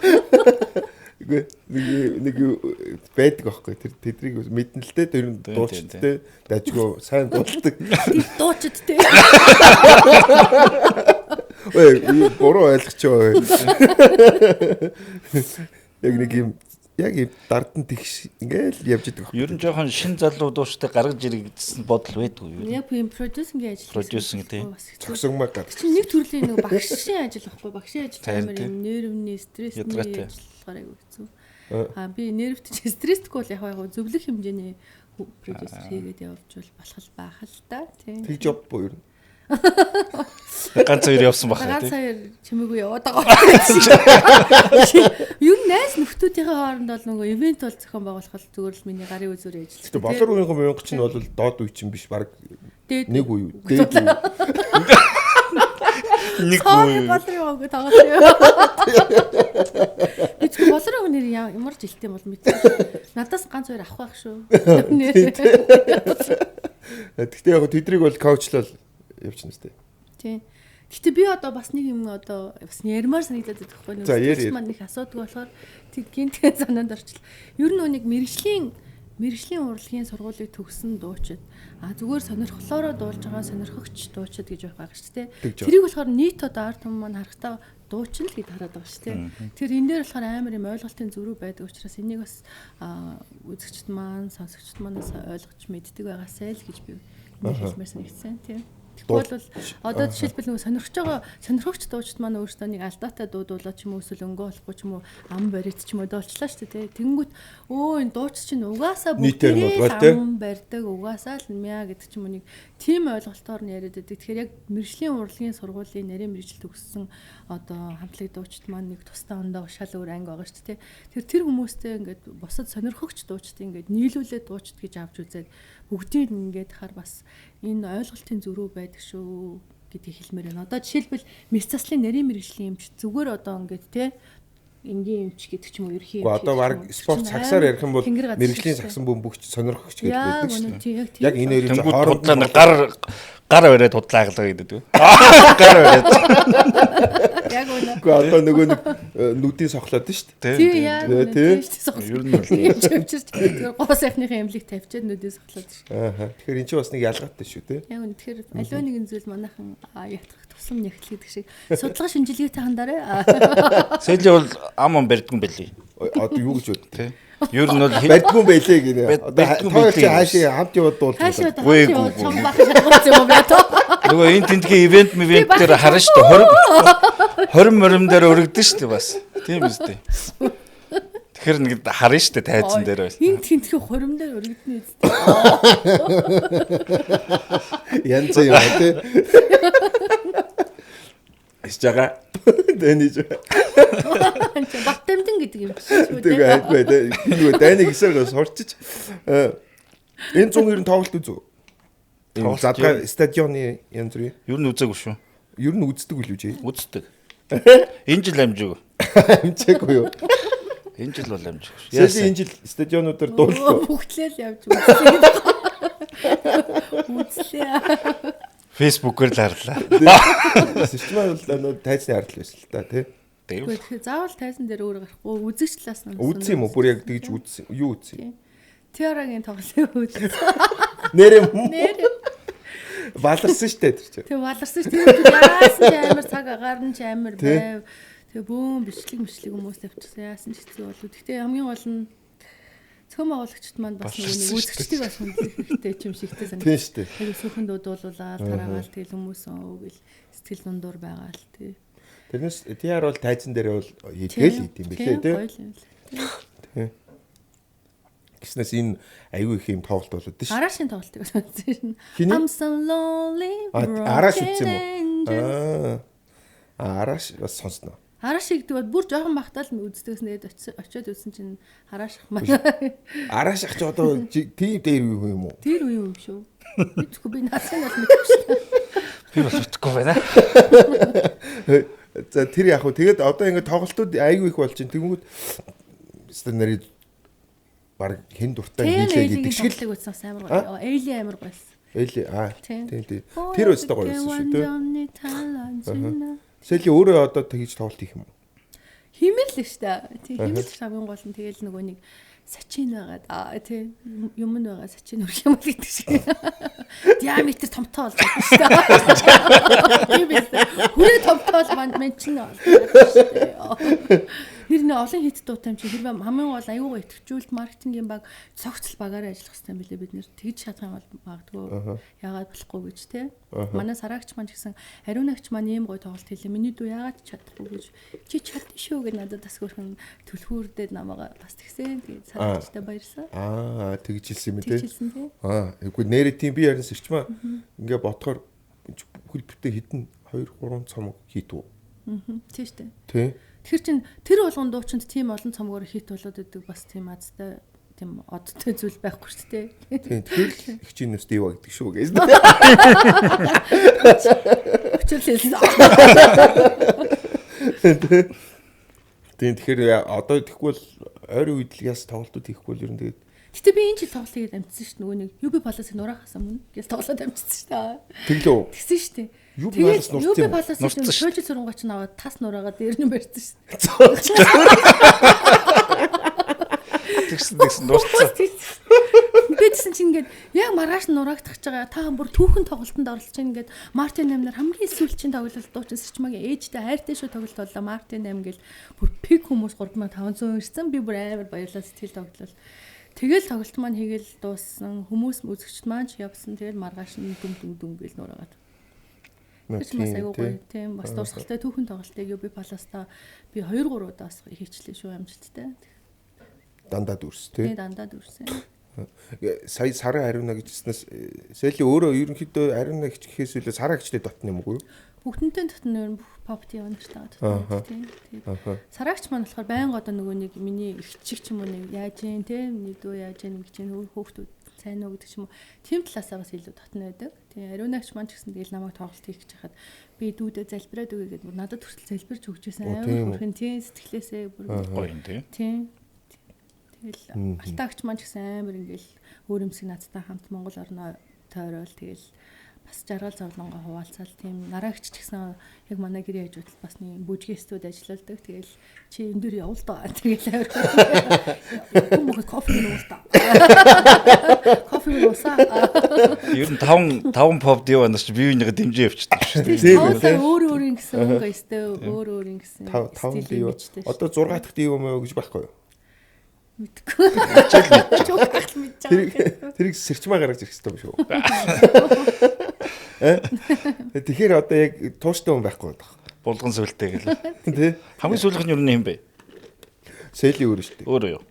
Нэг байдаг аахгүй тэр тэдрийг мэднэ л дээ тэр дуучдтэй дажгүй сайн дуулдаг. Дуучдтэй. Ой буруу ойлгочихоо. Яг нэг юм яг юм дардан тэгш ингээл явж идэг. Ер нь жоохон шин залуу дууштай гаргаж иргэдсэн бодол байдгүй юу? Яг юм продюсингийн ажил. Продюсинг тийм. Цогсогмаа гарч. Чи нэг төрлийн нэг багшийн ажил байхгүй багшийн ажил амар юм нервний стрессний ажиллагаар айгу хэцүү. Би нервт стресстгүй бол яг зөвлөх хэмжээний продюсер хийгээд явж болох байх л та тийм. Тэг job боо ер нь. Ганц хоёр явсан баха тийм. Ганц хоёр чимээгүй яваад байгаа. Юу найс нөхдүүдийн хооронд бол нөгөө ивент бол зохион байгуулах зүгээр л миний гарын үзүүр ажиллаж. Гэтэ болор үеийн мөнгө чинь бол доод үе чинь биш баг нэг үе. Нэг үе. Болор үеийг тоглоё. Бид болор үеэр ямар жилтэй бол мэдээ. Надаас ганц хоёр авах байх шүү. Гэхдээ яг тэдрийг бол коучлал явчихна сте. Тийм. Гэтэ би одоо бас нэг юм одоо бас ярмаар санагдаад байдаг байхгүй юу? Маань их асуудаг болохоор тэг гинтхэн санаанд орчлоо. Ер нь нэг мэрэгжлийн урлагийн сургуулийг төгссөн дуучид зүгээр сонирхлоороо дуулж байгаа сонирхогч дуучид гэж байх шүү дээ. Тэрийг болохоор нийт одоо ард түмэн маань харахтаа дуучин л гэж хараад байгаа шүү дээ. Тэр энэ дээр болохоор амар юм ойлголтын зөрүү байдаг учраас энийг бас үзэгчд маань сонсогчд манаас ойлгож мэддэг байгаасай л гэж би хэлмээр санагдсан тийм. Тэгвэл одоо жишээлбэл нөгөө сонирхогч дуучид маань өөрсдөө нэг алдаатай дуудуулаад ч юм уу эсвэл өнгө болохгүй ч юм уу ам барит ч юм уу дуулчлаа шүү дээ. Тэнгүүт энэ дууч чинь угаасаа бүгдээ ам барьдаг угаасаа л мя гэдэг ч юм уу нэг тийм ойлголтоор нь яриад байдаг. Тэгэхээр яг мэржлийн урлагийн сургуулийн нарийн мэржил төгссөн одоо хамтлагийн дуучид маань нэг тусдаа ондоо шал өөр анги байгаа шүү дээ. Тэр хүмүүстэй ингээд бусад сонирхогч дуучид ингээд нийлүүлээд дуучид гэж авч үзээд бүгдийг ингээд хаар бас энэ ойлголтын зөрүү байдаг шүү гэдгийг хэлмээр байна. Одоо жишээлбэл мэс заслын нарийн мэргэжлийн эмч зүгээр одоо ингээд те энгийн эмч гэдэг ч юм уу ерхий. Одоо баг спорт цагсаар ярих юм бол мэргэжлийн цагсан бөмбөгч сонирхогч гэдэг байдаг шүү. Яг энэ хоёрын хооронд гар өрөөд худлааглаа гэдэг үү? Гар өрөөд. Яг үнэ. Одоо нөгөө нэг нүдийн сохлоод нь шүү дээ. Тий яг үнэ. Ер нь эмчирч гоо сайхныхын эмлэг тавьчаад нүдийн сохлоод шүү. Тэгэхээр эн чинь бас нэг ялгаатай шүү дээ. Яг үнэ. Тэгэхээр аливаа нэгэн зүйл манайхан ятгах тусам нягтлаг гэдэг шиг судалгаа шинжилгээтэй хандараа. Сүүлийн бол ам барьдгүй юм байли. Одоо юу гэж бод тий. Ер нь бол барьдгүй байлээ гинэ. Одоо тоолч хаашаа хамт яваад дуулж байна. Чам бах шалгууц юм байна то. Нөгөө энэ тентгийн ивент дээр харна шүү дээ. 20 морим дээр өргөдөн шүү дээ бас. Тийм үстэй. Тэгэхээр нэг харна шүү дээ тайзан дээр бас. Энэ тентгийн хорим дээр өргөдөн үстэй. Янз юм тий. Исчага дэниж. Баттэмдэн гэдэг юм шүү дээ. Тэгээ айгүй дээ. Нөгөө дайны гисээр сурчиж энэ 190 тоглолт үзв. Энэ задгаа стадионы янз бүрийн. Ер нь үзээгүй шүү. Ер нь үздэг үл үжээ. Үздэг. Энэ жил амжаагүй. Амжаагүй юу? Энэ жил бол амжаагүй. Яасан энэ жил стадионуудаар дуулсан. Бүгдлээ л явж үзлээ. Facebook-ээр л харлаа. Системаар бол тайзны харлал байсан л та тий. Тэгэхээр заавал тайзан дээр өөр гарахгүй үзэгч талаас нь үзсэн юм уу? Бүр яг тэгж үзсэн. Юу үзсэн? Теорагийн тоглолтыг үзсэн. Нэр баларсан штэ тэр чинь. Тэг баларсан штэ. Яасан ч амар цаг агаар нь ч амар байв. Тэгээ бүүн бичлэг хүмүүс тавьчихсан. Яасан ч хэцүү болов. Гэхдээ хамгийн гол нь цөм байгуулагчд маань бас нэг үзэгчдийг бас хүндлэх хэрэгтэй юм шигтэй санагдав. Тийм штэ. Тэгээ сүүхэн дуудуулаад тараагаал тэгэл хүмүүс өөгөл сэтгэл дундуур байгаа л тий. Тэрнээс TR бол тайзан дээр бол хийгээл хийд юм билээ тий. Гэснээс энэ аюу их юм тоглолт болоод тий. Арашийн тоглолтыг үзсэн шин. I'm so lonely. Араш үзсэн юм уу? Араш бас сонсноо. Хараш гэдэг бол бүр жоохон багтаал үздэгс нээд очиод үзсэн чинь хараш ах маань. Араш ах ч одоо тийм дээр юу юм уу? Тэр үе юм шүү. Мэдхгүй би наацсан бол мэдгүй. Би бас мэдхгүй байна. За тэр яг хөө тэгээд одоо ингэ тоглолтууд аягүй их болж чинь тэгмүүд стандарт баг хэн дуртай хийлээ гэдэг шиг л үзсэн амар гоё. Эйли амар гоёсэн. Эйли тийм. Тэр өстой гоё байсан шүү дээ. Сэлийн өөрөө одоо тэгж тоглолт хийх юм уу? Химэл л штэ. Тийм химэл хамгийн гол нь тэгэл нөгөө нэг сачин байгаад тийм юм байгаа сачин үрх юм л гэдэг шиг. Диаметр томтой болж байна штэ. Тийм биз. Хүрээ томтой бол манд мен чинь. Тэр энэ олон хит дуутай юм чи хэрвээ хамгийн гол аюугаа идэвхжүүлэлт маркетингийн баг цогцол багаараа ажиллах хэрэгтэй юм билээ бид нэр тэгж чадах юм бол магадгүй яагаад болохгүй гэж те. Манай сараагч маань гэсэн ариунагч маань ийм гоё тоглолт хийлээ. Миний дүү яагаад чадахгүй гэж чи чадна шүү гэж надад бас хөрхөн төлхүүрдээд намайга бас тэгсэн. Тэгээд сараагчтай баярсан. Тэгж хэлсэн юм те. Үгүй нэрээ тийм би ярина сэрчмаа. Ингээ бодохоор хөлбөртөө хитэн 2-3 цомог хийтүү. Тийм шүү дээ. Тий. Тэгэхээр чин тэр болгон дуучинд тийм олон цомгоор хит болоод идэг бас тийм азтай тийм одтой зүйл байхгүй шүү дээ. Тийм. Тэгэхээр их чинь өстэй юу гэдэг шүү гэж. Тийм. Тэгэхээр одоо тэгэхгүй бол ойрын үед л яс тоглолтууд хийхгүй л ер нь тэгээд. Гэтэ би энэ жил тоглолт хийгээд амжсан шүү дээ. Нөгөө нэг UB Palace нураахаас өмнө яс тоглолт амжсан шүү дээ. Тэглөө. Тэгсэн шүү дээ. UB Palace нурсан. UB Palace шүүжил сургууч нь аваад тас нураагаад дээр нь барьсан шүү дээ. Тэгсэн нурсан. Бидсэн чинь ингээд яг маргааш нураагдах гэж байгаа. Та бүр түүхэн тоглолтод оролцож байна ингээд Мартин 8-нар хамгийн сүүлчийн тоглолт дуучин Сэрчмагийн ээжтэй хайртай шүү тоглолт боллоо. Мартин 8 гэл бүр пик хүмүүс 3500 ирсэн. Би бүр амар баярлалаа сэтгэл тоглол. Тэгэл тоглолт маань хийгээл дууссан. Хүмүүс үзэгчд маань ч явсан. Тэгэл маргааш нь дүм гэл нураагаад. Бас айгуу гоё тийм бас дурсгалтай түүхэн тоглолтыг UB Palace-та би 2-3 удаас хийчлээ шүү амжилттай. Дандаа дүрс тий. Дандаа дүрсэн. Сая сарын ариуна гэжснээс Сэли өөрөө ерөнхийдөө ариуна гэхээс үлээ сараа гэжтэй дотно юм уу? Бүгднтэй дотно бүх pop тийм унагчтай дотно тийм. Сараагч маань болохоор байнга одоо нөгөө нэг миний их чиг ч юм уу нэг яаж гин тийм нэг дүү яаж гин гэж хөөхтүүд сайн уу гэдэг ч юм уу. Тим талаасаа бас илүү дотно байдаг. Тийм ариунагч маань ч гэсэн тэгэл намайг тоглолт хийх гэж хахад би дүүдээ залбираад өгье гэдээ надад хүртэл залбирч өгч байсан амар хөрхэн тийм сэтгэлээсээ бүр гоё юм тийм. Тэгэл алтаагч маань ч гэсэн амар ингээл өөрөмсөг надтай хамт Монгол орноо тойрол тэгэл бас жаргал зовлонгоо хуваалцаал тийм нараагч ч гэсэн яг манай гэрээ хажуудал бас нэг бүжгээс студ ажилладаг. Тэгэл чи энэ дөр явал даа. Тэгэл хүмүүс кофе нуул та. Кофе нуусаа. Ер нь 5 pop див анаас чи бие бинийгээ дэмжиж явчихдаг шүү дээ. Тийм өөр юм гэсэн үг өстэй өөр юм гэсэн. 5 див. Одоо 6 дахь див юм уу гэж байхгүй юу? Мэдгүй. Тэрийг сэрчмаа гаргаж ирэх хэрэгтэй юм шүү. Тэгэхээр одоо яг тууштай хүн байхгүй байна. Булган сүлтэй гэл. Тий. Хамгийн сүүлийнх нь юу юм бэ? Сэли өөр шүү дээ. Өөрөө юу?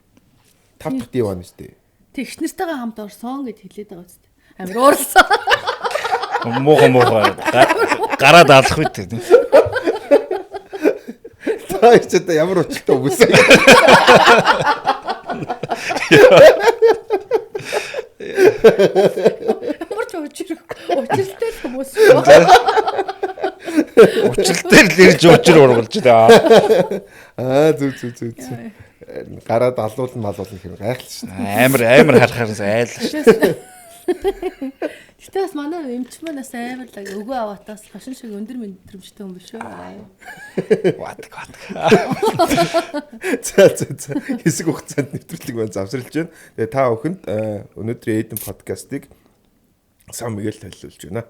5 дахь див байна шүү дээ. Тэгш нартайгаа хамт орсон гэд хэлээд байгаа үст. Амир уурсан. Муухан гараад алах үү те. Та ч одоо ямар учиртай үгүйсэн. Ямар ч учиртай хүмүүс шүү. Учиртай л ирж учир ургалж байгаа. Зүг. Гараад алуулна малуулна хэрэг гайхалтай шүү. Амар харахаас айлах шүү. Гэтэ бас манай эмч маань бас амар л өгөө аваатаас хашин шиг өндөр мэдрэмжтэй хүн биш үү? Ват. За. Хэсэг хугацаанд нэвтрүүлэг маань завсарлаж байна. Тэгээ та бүхэнд өнөөдрийн Эден подкастыг сан мэгэл төлөвлөж байна.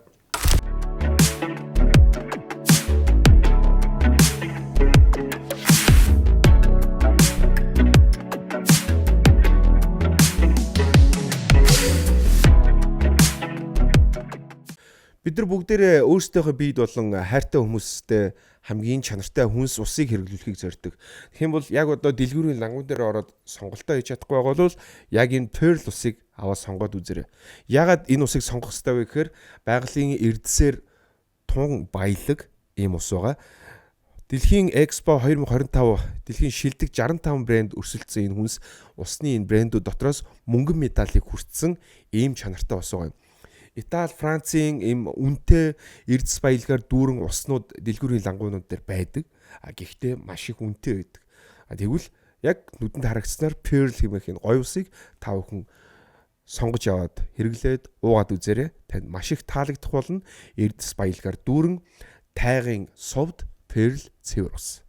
Бид нар бүгдээрээ өөрсдийнхөө биед болон хайртай хүмүүстэй хамгийн чанартай хүнс усыг хэрэглүүлэхийг зорддог. Тэгэх юм бол яг одоо дэлгүүрийн лангуун дээр ороод сонголтоо хийж чадахгүй байгаа бол яг энэ Pearl усыг аваад сонгоод үзээрэй. Ягаад энэ усыг сонгох ёстой вэ гэхээр байгалийн эрдэсээр тун баялаг ийм ус байгаа. Дэлхийн Expo 2025 дэлхийн шилдэг 65 брэнд өрсөлдсөн энэ хүнс усны энэ брэндүүд дотроос мөнгөн медалийг хүртсэн ийм чанартай ус байгаа юм. Итали, Францын им үнэтэй эрдэс баялгаар дүүрэн уснууд дэлгүүрийн лангуунууд дээр байдаг. Гэхдээ маш их үнэтэй байдаг. Тэгвэл яг нүдэнд харагдсанаар Pearl хэмээх энэ гоё усыг та бүхэн сонгож яваад хэрэглээд уугаад үзээрэй. Танд маш их таалагдах болно. Эрдэс баялгаар дүүрэн тайгын совд Pearl цэвэр ус.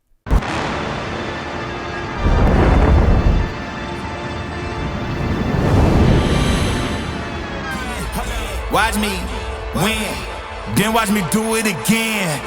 Watch me win, then watch me do it again.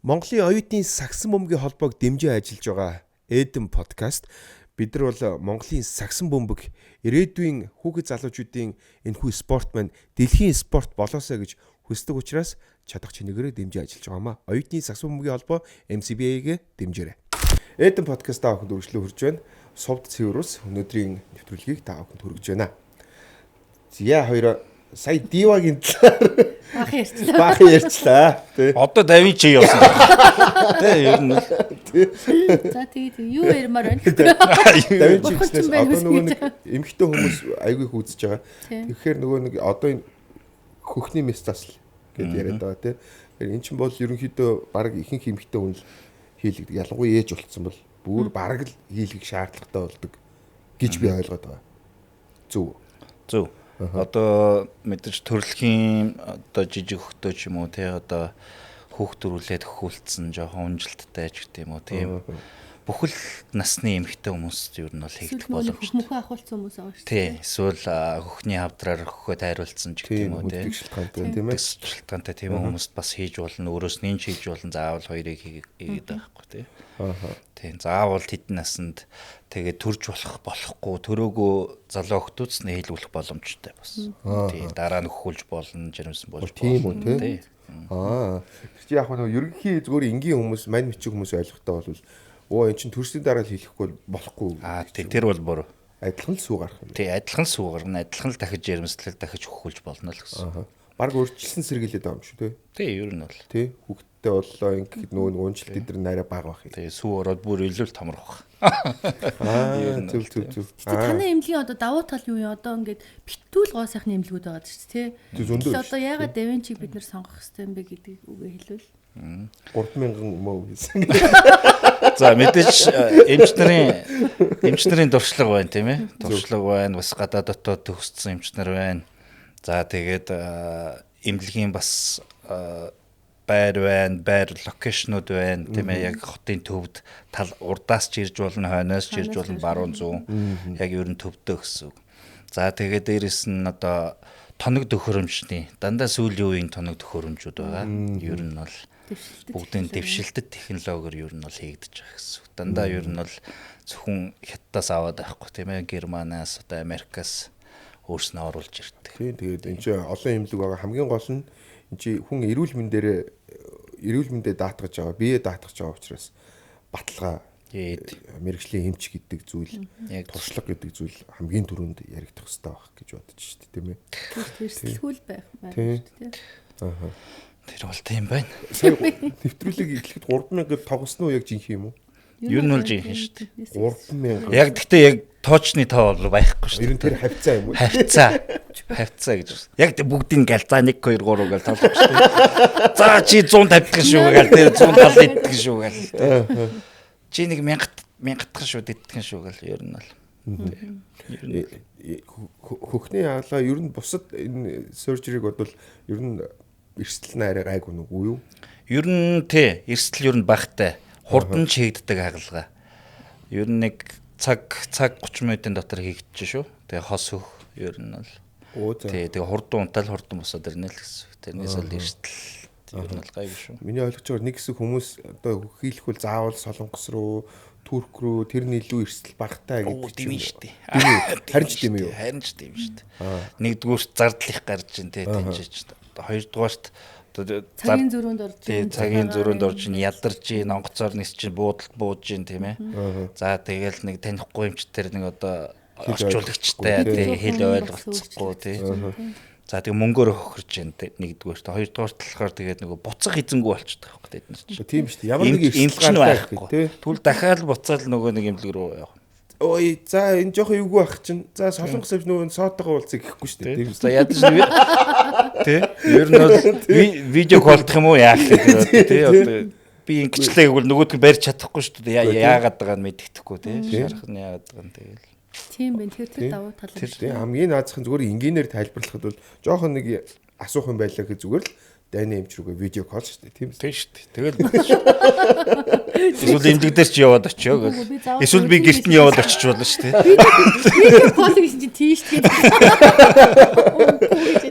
Монголын оюутны сагсан бөмбөгийн холбоог дэмжиж ажиллаж байгаа Эдэн подкаст бид нар бол Монголын сагсан бөмбөг ирээдүйн хүүхэд залуучуудын энэхүү спорт маань дэлхийн спорт болоосоо гэж хүсдэг учраас чадах чинэгээрээ дэмжиж ажиллаж байгаамаа. Оюутны сагсан бөмбөгийн холбоо MCBA-гээ дэмжээрэй. Эдэн подкаст та бүхэнд үргэлжлэн хүрж байна. Совд цэврус өнөөдрийн нэвтрүүлгийг та бүхэнд хүргэж байна. Зя хоёроо сая дивагийн талаар баах ярьчлаа. Одоо давин чи явсан. Тэ ер нь. За тэгээд юу ярмаар байна? Давин чи гэснээс одоо нөгөө нэг эмэгтэй хүмүүс айгүй хүзэж байгаа. Тэгэхээр нөгөө нэг одоо энэ хөхний местас гэдээ яриад байгаа тий. Тэгэхээр эн чинь бол ерөнхийдөө баг ихэнх эмэгтэй хүн хийлэгдэг. Ялангуяа ээж болцсон бол бүр баг л хийлгэх шаардлагатай болдог гэж би ойлгоод байгаа. Зөв. Одоо мэдээж төрөлхийн одоо жижиг хөхтөө ч юм уу тий одоо хүүхд төрүүлээд хөхүүлсэн жоохон унжилттай ч гэдэм үү тийм бүхэл насны эмэгтэй хүмүүс ер нь бол хийгдэх боломжтой. Мөхөө ахуулсан хүмүүс байгаа шүү дээ. Тий, эсвэл хөхний хавдраар хөхөө тайруулсан ч гэдэм үү тийм шилтгаантай тийм ээ. Шилтгаантай тийм хүмүүст бас хийж болно, өөрөөс нь хийж болно, заавал хоёрыг хийгээд байхгүй тий. Тийм, заавал тэдэн насанд тэгээд төрж болохгүй төрөөгөө залуу охтуудс нь хийлгүүлэх боломжтой бас. Тийм, дараа нь хөхүүлж болно, жирэмсэн болж болно тий. Чи яг нөгөө ерөнхий зүгээр энгийн хүмүүс, мань мичиг хүмүүс ойлгохтой бол эн чин төрсний дараа л хийхгүй болохгүй. Тэр бол буруу. Адилхан л сүү гарах юм. Тий, адилхан сүү гарна, адилхан л дахиж жирэмслэл дахиж хөхүүлж болно л гэсэн. Бараг өөрчлөлсөн сэргийлээд байгаа юм шүү дээ. Тий, ер нь бол. Тий, хүүхдтэй боллоо ингээд нөгөө унжилт эдэр нарай бага бах. Тий, сүү ороод бүр илүү л томрох. Зөв. Таны эмнэлгийн одоо давуу тал юу юм? Одоо ингээд битүүл гоо сайхны эмнэлгүүд байгаа шүү дээ, тий. Одоо ягаад давинчийг бид нэр сонгох хэрэгтэй юм бэ гэдгийг үгээ хэлвэл 3000 мөв хийсэн. За мэдээж эмчнэрийн дуршлага байна тийм ээ. Дуршлага байна, бас гадаа дотоод төгссөн эмчнэр байна. За тэгээд эмнэлгийн бас байр байна, байр локейшнуд байна тийм ээ. Яг хотын төвд тал урдаас ч ирж болно, хойноос ч ирж болно, баруун зүүн яг ер нь төвдөө гэсэн үг. За тэгээд дээрэс нь одоо тоног төхөөрөмжний дандаа сүүлийн үеийн тоног төхөөрөмжүүд байгаа. Ер нь бол бүгдийн дэвшилтэд технологиор ер нь бол хийгдэж байгаа гэсэн. Дандаа ер нь бол зөвхөн хятадаас аваад байхгүй тийм ээ. Германаас одоо Америкаас өөрснөө оруулж ирдэг. Тийм тэгээд энэ чинь олон эмнэлэг байгаа. Хамгийн гол нь энэ чинь хүн эрүүл мэндээ даатгаж байгаа, биеэ даатгаж байгаа учраас баталгаа мэрэгжлийн эмч гэдэг зүйл, туршлага гэдэг зүйл хамгийн түрүүнд яригдах хэрэгтэй байх гэж бодож шүү дээ, тийм ээ. Тэрсэлхүүл байх шүү дээ. Тэр бол тийм байна. Нэвтрүүлэг эхлэхэд 3000 тоглосноо яг жинх юм уу? Ер нь бол жинх шүү дээ. 3000. Яг гэхдээ яг тоочны тоо бол байхгүй шүү дээ. Ер нь тэр хавцаа юм уу? Хавцаа гэж. Яг бүгдийг гал за 1 2 3 гэж тоолж шүү дээ. За чи 150 шүү гал тэр 170 шүү гал. Чи нэг 1000 шүү дэтгэн шүү гал ер нь бол. Хөхний хаалга ер нь бусад энэ surgery-г бодвол ер нь эрсдэл нь арай гайгүй нүггүй юу? Ер нь тий, эрсдэл ер нь багтай. Хурдан чийгддэг хагалгаа. Ер нь нэг цаг 30 минутын дотор хийгдэж шүү. Тэгээ хос хөх ер нь бол. Тий, тэгээ хурдан унтаал хурдан босоод ирнэ л гэсэн. Тэрнээс бол эрсдэл ер нь бол гайгүй шүү. Миний ойлгож байгаа нэг хэсэг хүмүүс одоо хийлэхгүй заавал Солонгос руу, Турк руу тэрний илүү эрсдэл багтай гэдэг тийм шүү дээ. Харин ч тийм үү? Харин ч тийм шүү дээ. Нэгдүгüүрт зардлих гарч ин тий тэнцэж. Хоёрдугаарт цагийн зөрүүнд орж ийн. Цагийн зөрүүнд орж ийн, ядарч ийн, онгоцоор нис чин буудалд бууж ийн тийм ээ. За тэгэл нэг танихгүй юмчтэр нэг одоо орчуулагчтай тий хэл ойлголцохгүй тий. За тэгээ мөнгөөр хохирч ийн нэгдүгээрт. Хоёрдугаарт болохоор тэгээд нөгөө буцах эзэнгүй болчихдог байхгүй тэд нар чинь. Тийм шүү дээ. Ямар нэг эрсдэл байхгүй тий. Түл дахиад буцаад нөгөө нэг эмнэлэг рүү явах. Ой, за энэ жоох эвгүй ах чинь. За Солонгос авч нөгөө сотогоо уулзах гэхгүй шүү дээ. Тийм. За ядаж тий. Ер нь бол видео колдох юм уу яах гэдэг тий. Одоо би ингэчлээ гэвэл нөгөөдгөө барьж чадахгүй шүү дээ. Яагаад байгааг нь мэддэхгүй тий. Шарах нь яагаад байгаа юм тэгэл. Тийм байна. Тэр давуу тал шүү. Тийм хамгийн наазахын зүгээр энгийнээр тайлбарлахад бол жоохон нэг асуух юм байлаа гэх зүгээр л дайны эмч рүүгээ видео кол шүү дээ. Тийм шүү дээ. Тэгэл эсвэл эмнэлэг дээр ч яваад очиё гэл. Эсвэл би гэрт нь яваад очиж болно шүү дээ. Видео кол гэж чинь тийш тэгээд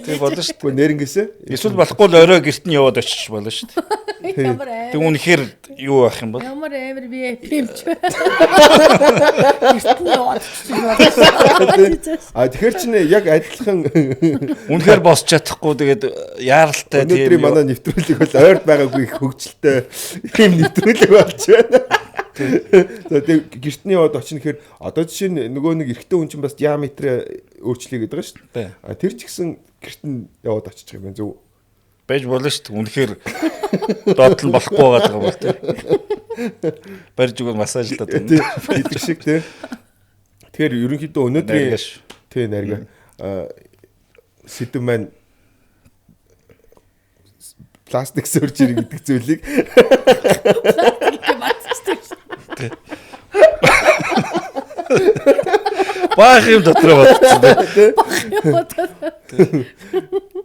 Тэг болно шүү Гэхдээ нэрнгээсээ дээ. Эсвэл болохгүй л орой гэрт нь яваад очиж болно шүү дээ. Ямар Тэг үнэхээр юу байх юм бол? ямар амар VIP юм ч бай. Гэртний яваад очиж. тэгэхээр чинь яг адилхан Үнэхээр босч чадахгүй тэгээд яаралтай өнөөдрийн манай нэвтрүүлэг бол ойрд байгаагүй их хөвгөлтэй ийм нэвтрүүлэг болж байна. За тэг гэртний яваад очино гэхээр одоо жишээ нь нөгөө нэг эрэгтэй хүн чинь бас диаметр өөрчлөе гэдэг байгаа шүү дээ. Тэр ч гэсэн гэрт нь яваад очих юм байна зөв. байж болно шүү дээ. Үнэхээр доод нь болохгүй байгаа юм бол тий. Барьж өгөх массажлаад байна. Идэх шиг тий. Тэгэхээр ерөнхийдөө өнөөдрийн тий нарга сэдв маань пластик surgery гэдэг зүйлийг Баах юм дотроо бодсон тий.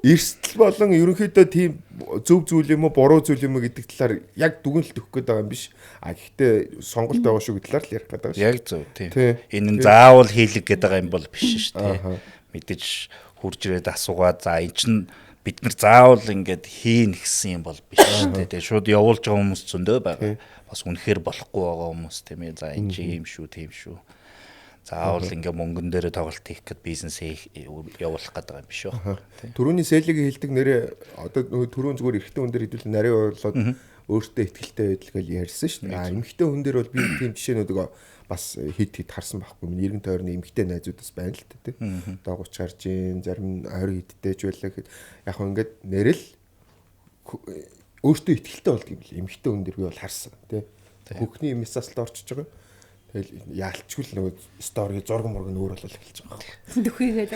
эрсдэл болон ерөнхийдөө тийм зөв зүйл юм уу буруу зүйл юм уу гэдэг талаар яг дүгнэлт өгөх гээд байгаа юм биш. Гэхдээ сонголт байгаа шүү гэдэг талаар л ярих гээд байгаа шүү. Яг зөв тийм. Энэ нь заавал хийлэг гээд байгаа юм бол биш шүү дээ. Мэдээж хурж ирээд асуугаад за эн чинь бид нар заавал ингээд хийн гэсэн юм бол биш шүү дээ. Тэгээ шууд явуулж байгаа хүмүүс зөндөө байгаа. Бас үнэхээр болохгүй байгаа хүмүүс тийм ээ. За энэ чинь юм шүү, тийм шүү. Заавал ингээ мөнгөн дээр тоглолт хийх гээд бизнесээ явуулах гэдэг юм биш үү. Төрөний сэлигийн хэлдэг нэрээ одоо түрүүн зүгээр эрэгтэй хүн дээр хэдүүл нарийн болоод өөртөө ихтгэлтэй байдал гэж ярьсан шүү дээ. Эмэгтэй хүн дээр бол би тийм жишээнүүдийг бас хит харсан байхгүй. Миний эргэн тойрны эмэгтэй найзуудаас байна л та тийм. Одоо 30 гарч ийн зарим 20 хиттэй ч байлаа гэхэд яг хөө ингээд нэрэл өөртөө ихтгэлтэй болдго юм бэл эмэгтэй хүн дээр би бол харсан тийм. Хөхний мессаслд орчиж байгаа. Тэгэл яалчгүй л нөгөө стори зураг мураг нөөр болол эхэлж байгаа. Дөхийгээд.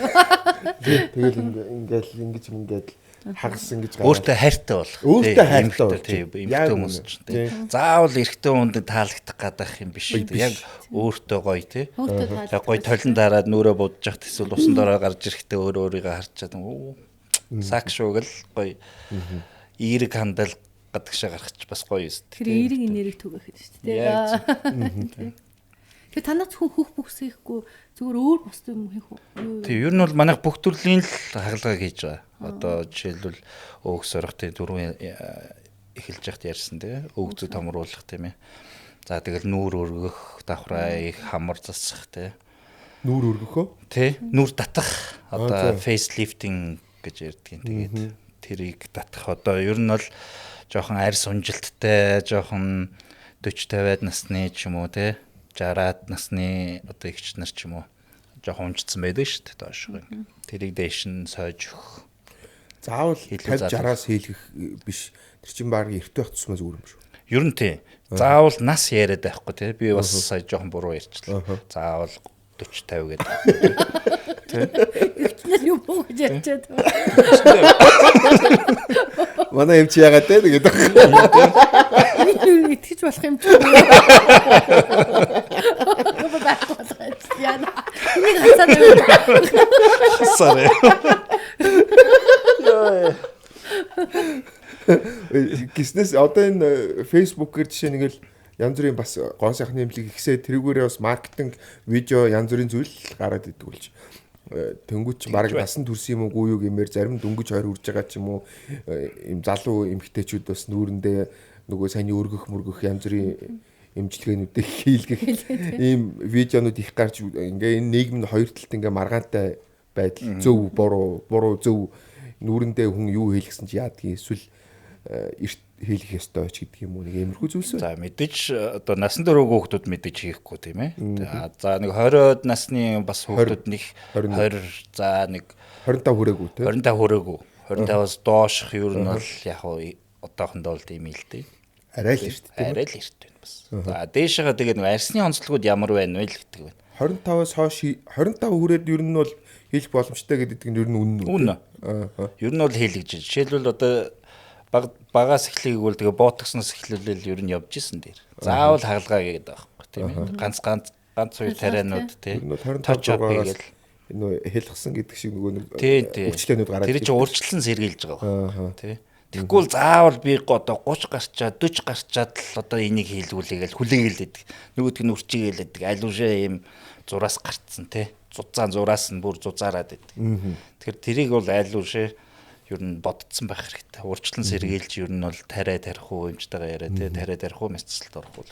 Тэгэл ингээд хагас ингэж өөртөө хайртай болох. Өөртөө хайртай бол тийм эмэгтэй хүмүүс ч тийм. Заавал эрэгтэй хүнд таалагдах гадах юм биш. Яг өөртөө гоё тийм. Яг гоё толон дараад нөөрэ будж яхад эсвэл усан дороо гарч ирэхдээ өөрийгөө харж чадсан. Сак шуугал гоё. Эерэг хандал гадагшаа гарахч бас гоё юм. Тэр эерэг энерги түгээхэд шүү дээ. Тэгээ танаас хөх бүхсэхгүй зүгээр өөр бус юм хийх үү? Тийм ер нь бол манайх бүх төрлийн л хагалгаа хийж байгаа. Одоо жишээлбэл өөх сорготын дөрвөн эхэлж яхад ярьсан тийм өвгзөг томруулах тийм ээ. За тэгэл нүүр өргөх, давхраа их хамар засах тийм. Нүүр өргөхөө? Тийм нүур татах одоо фейслифтинг гэж ярьдгийн тэгээд тэрийг татах одоо ер нь бол жоохон арьс унжилттай, жоохон 40-50-аад насны ч юм уу тийм 60-аад насны одоо ихч нар ч юм уу жоохон унжсан байдаг шүү дээ доошгүй. Тэрийг дээш нь сойж өгөх. Заавал 50-60-аас хийлгэх биш. Тэр чинь баг эрттэй хатсмаа зүгээр юм шүү. Ер нь тийм. Заавал нас яриад байхгүй тий. Би бас сая жоохон буруу ярьчлаа. Заавал 40-50 гэдэг. Ихнэр юу гэж ярьчаад. Манай юм чи яагаад те тэгээд итгэж болох юм чи. Яна. Энийг хасаад. Sorry. Гиснес одоо энэ Facebook-ээр жишээ нэгэл янз бүрийн бас гоо сайхны нэмлэг ихсээ тэрүүгээрээ бас маркетинг, видео янз бүрийн зүйл гараад идэг болж. Тэнгүүч баг насан төрсөн юм уу юу гэмээр зарим дөнгөж 20 үрж байгаа ч юм уу им залуу эмэгтэйчүүд бас нүүрэндээ нөгөө саяны өргөх мөргөх янз бүрийн эмчилгээнүүдийг хийлгэх ийм видеонууд их гарч ингээ энэ нийгэм нь хоёр талд ингээ маргаантай байдал зөв буруу зөв нүүрэндээ хүн юу хийлгсэн чи яадгийг эсвэл эрт хийлгэх ёстой ч гэдэг юм уу нэг иймэрхүү зүйлс. За мэдээж одоо насан турш хүүхдүүд мэдээж хийхгүй тийм ээ. За нэг 20-од насны бас хүүхдүүд нэг 20 за нэг 25 хүрээгүй тийм 25 хүрээгүй 25-аас доошх ер нь бол яг одоохондоо л тийм л дээ. Арай л эрт тийм арай л эрт байна бас. За дээшээ тэгээд арьсны онцлогуд ямар байна вэ л гэдэг байна. 25-аас хойш 25 хүрээд ер нь бол хийх боломжтой гэдэг нь ер нь үнэн үү? Үнэн. Ер нь бол хийлгэж. Жишээлбэл одоо багаас эхлэхийг тэгээ ботоксноос эхлүүлэл ер нь явж исэн дээр. Заавал хагалгаа гэдэг байхгүй тийм ээ. Ганц хоёр тарианууд тийм. Точ хийгээл энэ хэлхсэн гэдэг шиг нөгөө нэг өвчлөөнүүд гараад. Тэр чинь урьдчилан сэргийлж байгаа байхгүй тийм. Тэгвэл заавал би одоо 30 гарчаад 40 гарчаад л одоо энийг хийлгүүлээгээл хүлээгээл байдаг. Нөгөөдг нь үрчигээл байдаг. Аль үшээ ийм зураас гарцсан тийм. зузаан зураас нь бүр зузаараад идэг. Тэгэхээр тэрийг бол айлуу шээ ер нь бодцсон байх хэрэгтэй. Урчлан сэргийлж ер нь бол тариа тарих уу юмчтайгаа яриа тий тариа тарих уу месцэлд орох уу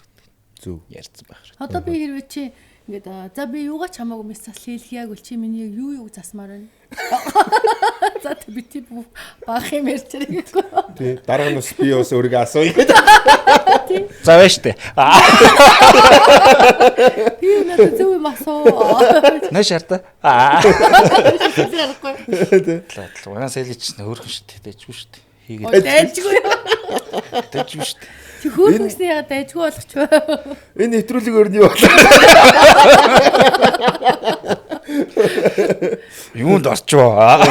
зөв ярьсан байх хэрэгтэй. Одоо би хэрвээ чи ингээд за би юугаа ч хамаагүй месцэл хийлгийг бол чи миний юу засмаар байна. За би тий баах юм ярьж байгаа. тий дараа нь бас би бас өөрийгөө асууя. За байж тээ. Би надад зөв юм асуу. Нэ шарта. Уян сэлич нөөрхөн шүү дээ. Дэжгүй шүү дээ. Хийгээд Дайжгүй. дэжгүй шүү дээ. Чи хөөрхнөсний яа дайжгүй болгоч бай. Энэ нэвтрүүлэг өрний бол Юунд орчвоо.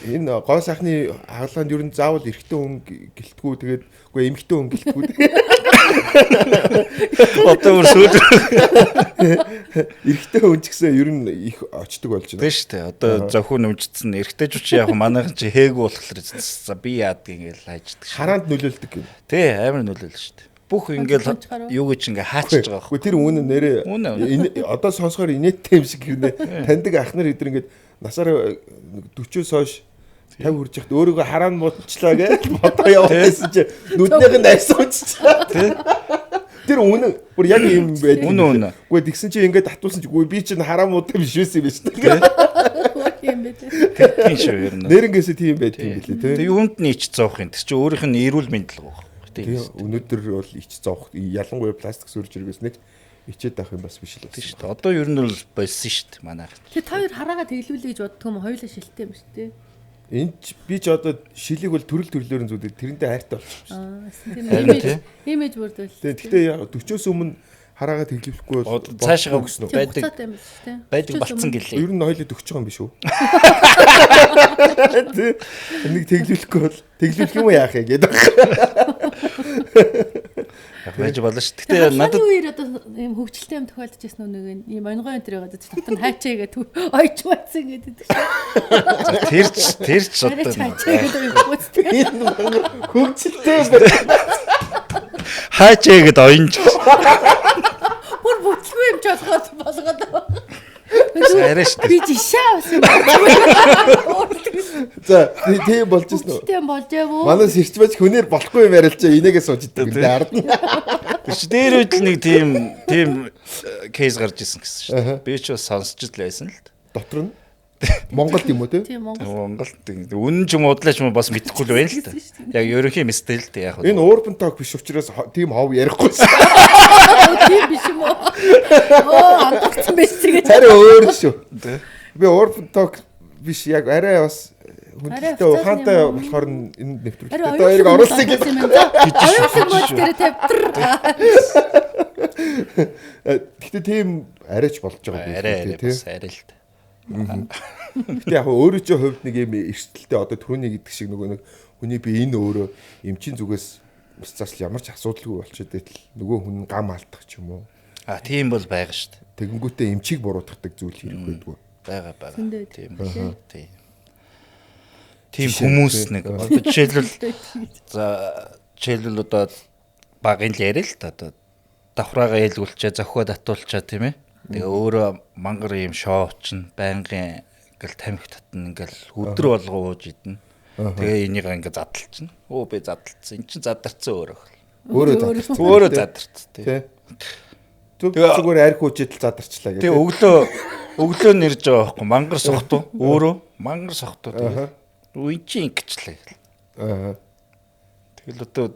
энэ гоо сайхны хаалганд ер нь заавал эрэгтэй хүн гэлтгүү тэгээд үгүй эмэгтэй хүн гэлтгүү. Одоо бүр сүүл. Эрэгтэй хүн ч гэсэн ер нь их очдөг болж байна. Тийм шүү дээ. Одоо зөвхөн өмжтсөн эргэжтэй ч яг манайхан чи хээгүү болохоор за би яадгийг ингээл хайждаг. Хараанд нөлөөлдөг юм. Тий амар нөлөөлөл шүү дээ. Бүх ингээл юу гэж ингээ хаачж байгаа. Үгүй тэр үнэн нэрээ одоо сонсохоор инээдтэй юм шиг гэрнэ. Таньдаг ах нар эдэр ингээд насаараа 40-оос хойш 50 хүрж яхад өөрийгөө хараан муудчлаа гэж бодоо явуулсан чи нүднийх нь айс унччихаа. Тэр үнэн бүр яг юм байд. Үнэн. Үгүй тэгсэн чи ингээд татуулсан чи үгүй би чинь хараан муутай биш байсан юм биш үү? Тийм бэ. Тийм шүү ер нь. Нэрнгээсээ тийм байд юм билээ тий. Тэгээ юунд нь ич зоох юм. Тэр чи өөрийнх нь эрүүл мэндэл байгаа. Тийм өнөөдөр бол ич зоох ялангуяа пластик сүрж иргээс нэг ичээд авах юм бас биш л тийм шүү дээ. Одоо ер нь бол болсон шүү дээ манайх. Тэг та хоёр хараагаа тэглүүлээ гэж боддог юм хоёулаа шилтэй юм шүү дээ. Энд би ч одоо шилийг бол төрөл төрлөөр нь зүудээ тэрнтэй хайртай болчихсон. Имиж бүрдвэл. Тэгтээ 40-оос өмнө хараагаа тэглэхгүй бол цаашаа байдаг. Байдаг болцсон гэлээ. Ер нь хоёулаа 40 байгаа юм биш үү? Нэг тэглүүлэхгүй бол тэглүүлэх юм яах юм гэдэг. Байж болно шүү. Гэтэ надад үеэр одоо ийм хөвгчлөлтэй юм тохиолдож ирсэн нэг ийм онгой энэ байгаа гэдэг чинь хайчаа гэдэг ойч бацсан гэдэг шүү. тэрч одоо хөвгчлөлтэй хайчаа гэд оёнж. Бүр бүтлгүй юм ч болгоод арай шүү. би жишээ авсан. За тийм болж ирсэн үү? Тийм болж явуу. Манай сэрч бач хүнээр болохгүй юм ярил чи инээгээ сууж идэг юм даа ард нь. Чи дээр үед л нэг тийм кейс гарч ирсэн гэсэн шүү дээ. Би ч бас сонсч л байсан л. Дотор нь Монголд юм уу те? Тийм Монголд үнэн ч юм удлаач юм бас мэдэхгүй л байна л та. Яг ерөнхий мэстэл л яг. Энэ urban talk биш учраас тийм хов ярихгүй. Тийм биш юм уу? Андагцсан байж тэгээд. Харин өөр шүү. Би urban talk биш яг арай бас хүндэтэй ухаантай болохоор энэ нэвтрүүлэгт одоо хоёрыг оруулсан гэдэг юм байна. Оруулсан мод дээр тавьтар. Гэтэ тийм арайч болж байгаа арай бас арай л та. Гэтэ яг өөрөө ч хувьд нэг юм эрсдэлтэй одоо түрүүний гэдэг шиг нөгөө нэг хүний би энэ өөрөө эмчийн зүгээс бас ямар ч асуудалгүй болчиход байтал нөгөө хүн гам алдах ч юм уу. Тийм бол байгаа шүү дээ. Тэгэнгүүтээ эмчийг буруутгадаг зүйл хэрэг байдгүй. Байгаа. Тийм. Тийм хүмүүс нэг одоо жишээлбэл одоо багын л яриа л та одоо давхраагаа ээлгүүлчээ зохиод татуулчаа тийм ээ. Тэгээ өөрөө мангар юм шоучин байнгын ингээл тамхи татна ингээл өдөр болго ууж идэнэ. Тэгээ энийг ингээд задлчихна. Өө би задлцсан. Эн чинь задарцсан өөрөө задарцсан тий. Зүгээр арх үжидэл задарчлаа гэх. Тэгээ өглөө нэрж байгаа байхгүй мангар сохтуу өөрөө мангар сохтуу тэгээ. Үн чи ингэчлээ. Тэгэл одоо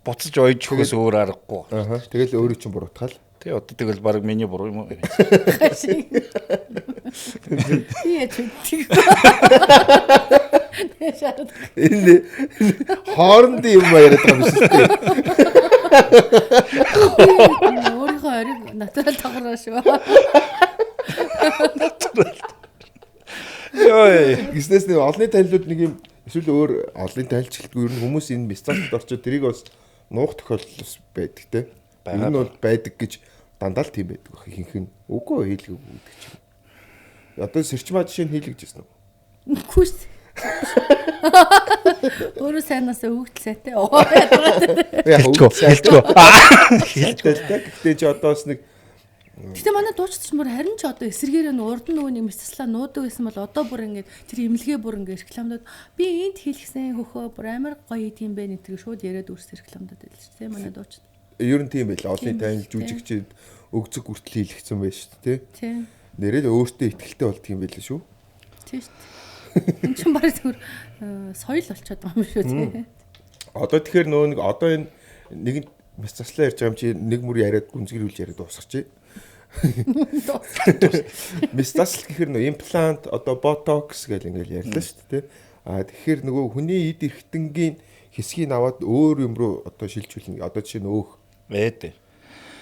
буцаж ойж хөөс өөр аргагүй. Тэгэл өөрөө чинь буруутгаал. Тэгээ одоо тэгэл баг миний буруу юм уу? Яа чи. Энэ хооронд юм яриад байгаа юм шиг тийм. Өөрийнхөө ориг натурал тоглоо шүү. Йой, гиснэс нэг олонний танилуд нэг юм эсвэл өөр олонний танилчилтгүй ер нь хүмүүс энэ месцалд орчоод тэрийг бас нуух тохиолдол байдаг те. Энэ нь бол байдаг гэж дандаа л тийм байдаг ихэнх нь. Үгүй хийлгэг гэдэг чинь. Одоо сэрчмаа жишээ нь хийлгэж ирсэн үү? Хүс. Өөрөө сайнаас өгдөл сайтай. Хэлтгөө. Гэхдээ ч одоо бас нэг Гэтэ манай дуучид ч бүр харин ч одоо эсэргээр нь урд нь нөгөө нэг мэсцлаа нуудаг байсан бол одоо бүр ингээд тэр имлэгээ бүр ингээд рекламадад би энд хийлгсэн хөхөө бүр амар гоё идэм бэ нэтэр шууд яриад үрс рекламадад байлаа шүү дээ манай дуучид. Ер нь тийм байл. Олон танил жүжигчид өгцөг хүртэл хийлгсэн байж шүү дээ. Тийм. Нэрэл өөртөө ихтэй болдго юм байлаа шүү. Тийм шүү дээ. Энд чинь бараг зүгээр соёл болчиход байгаа юм шүү дээ. Одоо тэгэхээр нөгөө нэг одоо энэ нэг мэс заслаа ярьж байгаа юм чи нэг мөр яриад гүнзгийрүүлж яриад дуусгачих. Мэс засл гэхэр нөгөө имплант одоо ботокс гэл ингээл ярьлаа шүү дээ. Тэгэхээр нөгөө хүний эд эрхтэнгийн хэсгийг аваад өөр юм руу одоо шилжүүлнэ. Одоо жишээ нь өөх Бэдэ.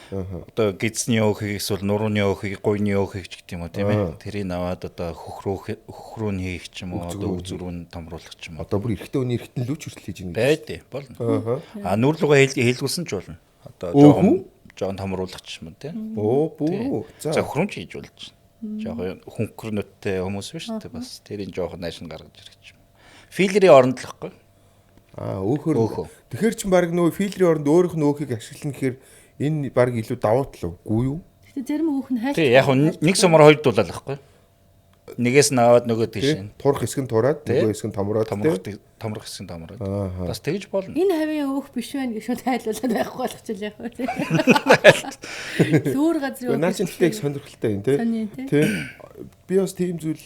Одоо гидсний өөхийг эсвэл нурууны өөхийг, гуйны өөхийг ч гэдэг юм уу тийм ээ. Тэрийг аваад одоо хөх рүү нь хийх ч юм уу, одоо өг зүрүү нь томруулах ч юм уу. одоо бүр эрэгтэй хүний эргэтэн лүүч хүртэл хийж байгаа. Бэдэ болно. Нүүр руугаа хийлгүүлсэн ч болно. Одоо жоохон томруулах ч юм уу тийм. Оо бүр. За хөрөмж хийж болж байна. Жоохон хөнгөрнөттэй хүмүүс биш үү бас тэрийг жоохон нааш нь гаргаж ирэх ч юм. Филерийн оронд л хэвгүй. Өөхөр. Тэгэхээр ч баг нөгөө филерийн оронд өөрийнх нь өөхийг ашиглана гэхээр энэ баг илүү давуу тал үгүй юу? Гэтэ зарим өөх нь Тий, яг нэг сумаар хоёр дуулаад байхгүй. Нэгээс нь аваад нөгөө тийш. Турах хэсэг нь тураад, нөгөө хэсэг нь томроод, томрох хэсэг нь томроод. Бас тэгж болно. Энэ хавийн өөх биш байх гэж шууд хайлуулаад байхгүй болчихвол яг үү. Зөөр газрын өөх. Наачин тэгтээ сонирхолтой юм тий. Би бас тийм зүйл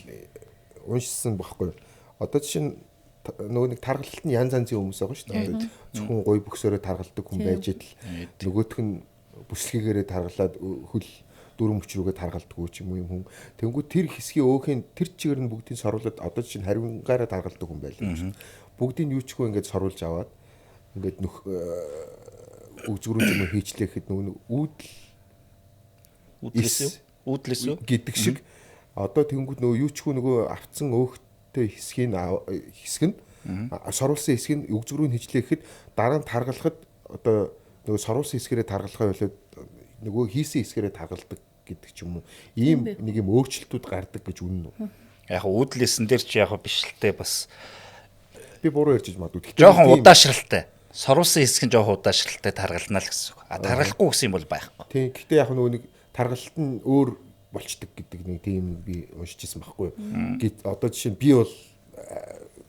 уншсан байхгүй. Одоо жишээ нь нөгөө нэг таргалалт нь янз янзын хүмүүс байгаа шүү дээ. Зөвхөн гой бөксөөрөө таргалдаг хүн байж идэл нөгөөх нь бүслэгээрээ таргалаад хөл дөрөв мөч рүүгээ таргалдаг ч юм уу юм хүн. Тэнгүү тэр хэсгийн өөхийн тэр чигээр нь бүгдийг соруулаад одоо жишээ нь хариунгаараа таргалдаг хүн байлаа шүү дээ. Бүгдийг юу ч хөө ингэж соруулж аваад ингээд нөх үзгүрэн юм хийчлэхэд нөгөө уудлээс гэдэг шиг одоо тэнгүүд нөгөө юу ч хөө нөгөө авцсан өөхтэй хэсэг нь соруулсан хэсгийг өгзгөрөө хийчлэхэд дараа нь таргалахад одоо нөгөө соруулсан хэсгээрээ таргалахаа болоод нөгөө хийсэн хэсгээрээ таргалдаг гэдэг ч юм уу. Ийм нэг юм өөрчлөлтүүд гардаг гэж үнэн үү? Яг уудлээсэн дээр ч яг биш л те бас би буруу ярьж магадгүй. Жохон удаашралтай. Соруулсан хэсэг нь жохон удаашралтай таргалнаа л гэсэн үг. Таргалахгүй гэсэн юм бол байхгүй. Тийм. Гэхдээ яг нөгөө нэг таргалалт нь өөр болчдөг гэдэг нэг тийм би уншижсэн байхгүй. Одоо жишээ нь би бол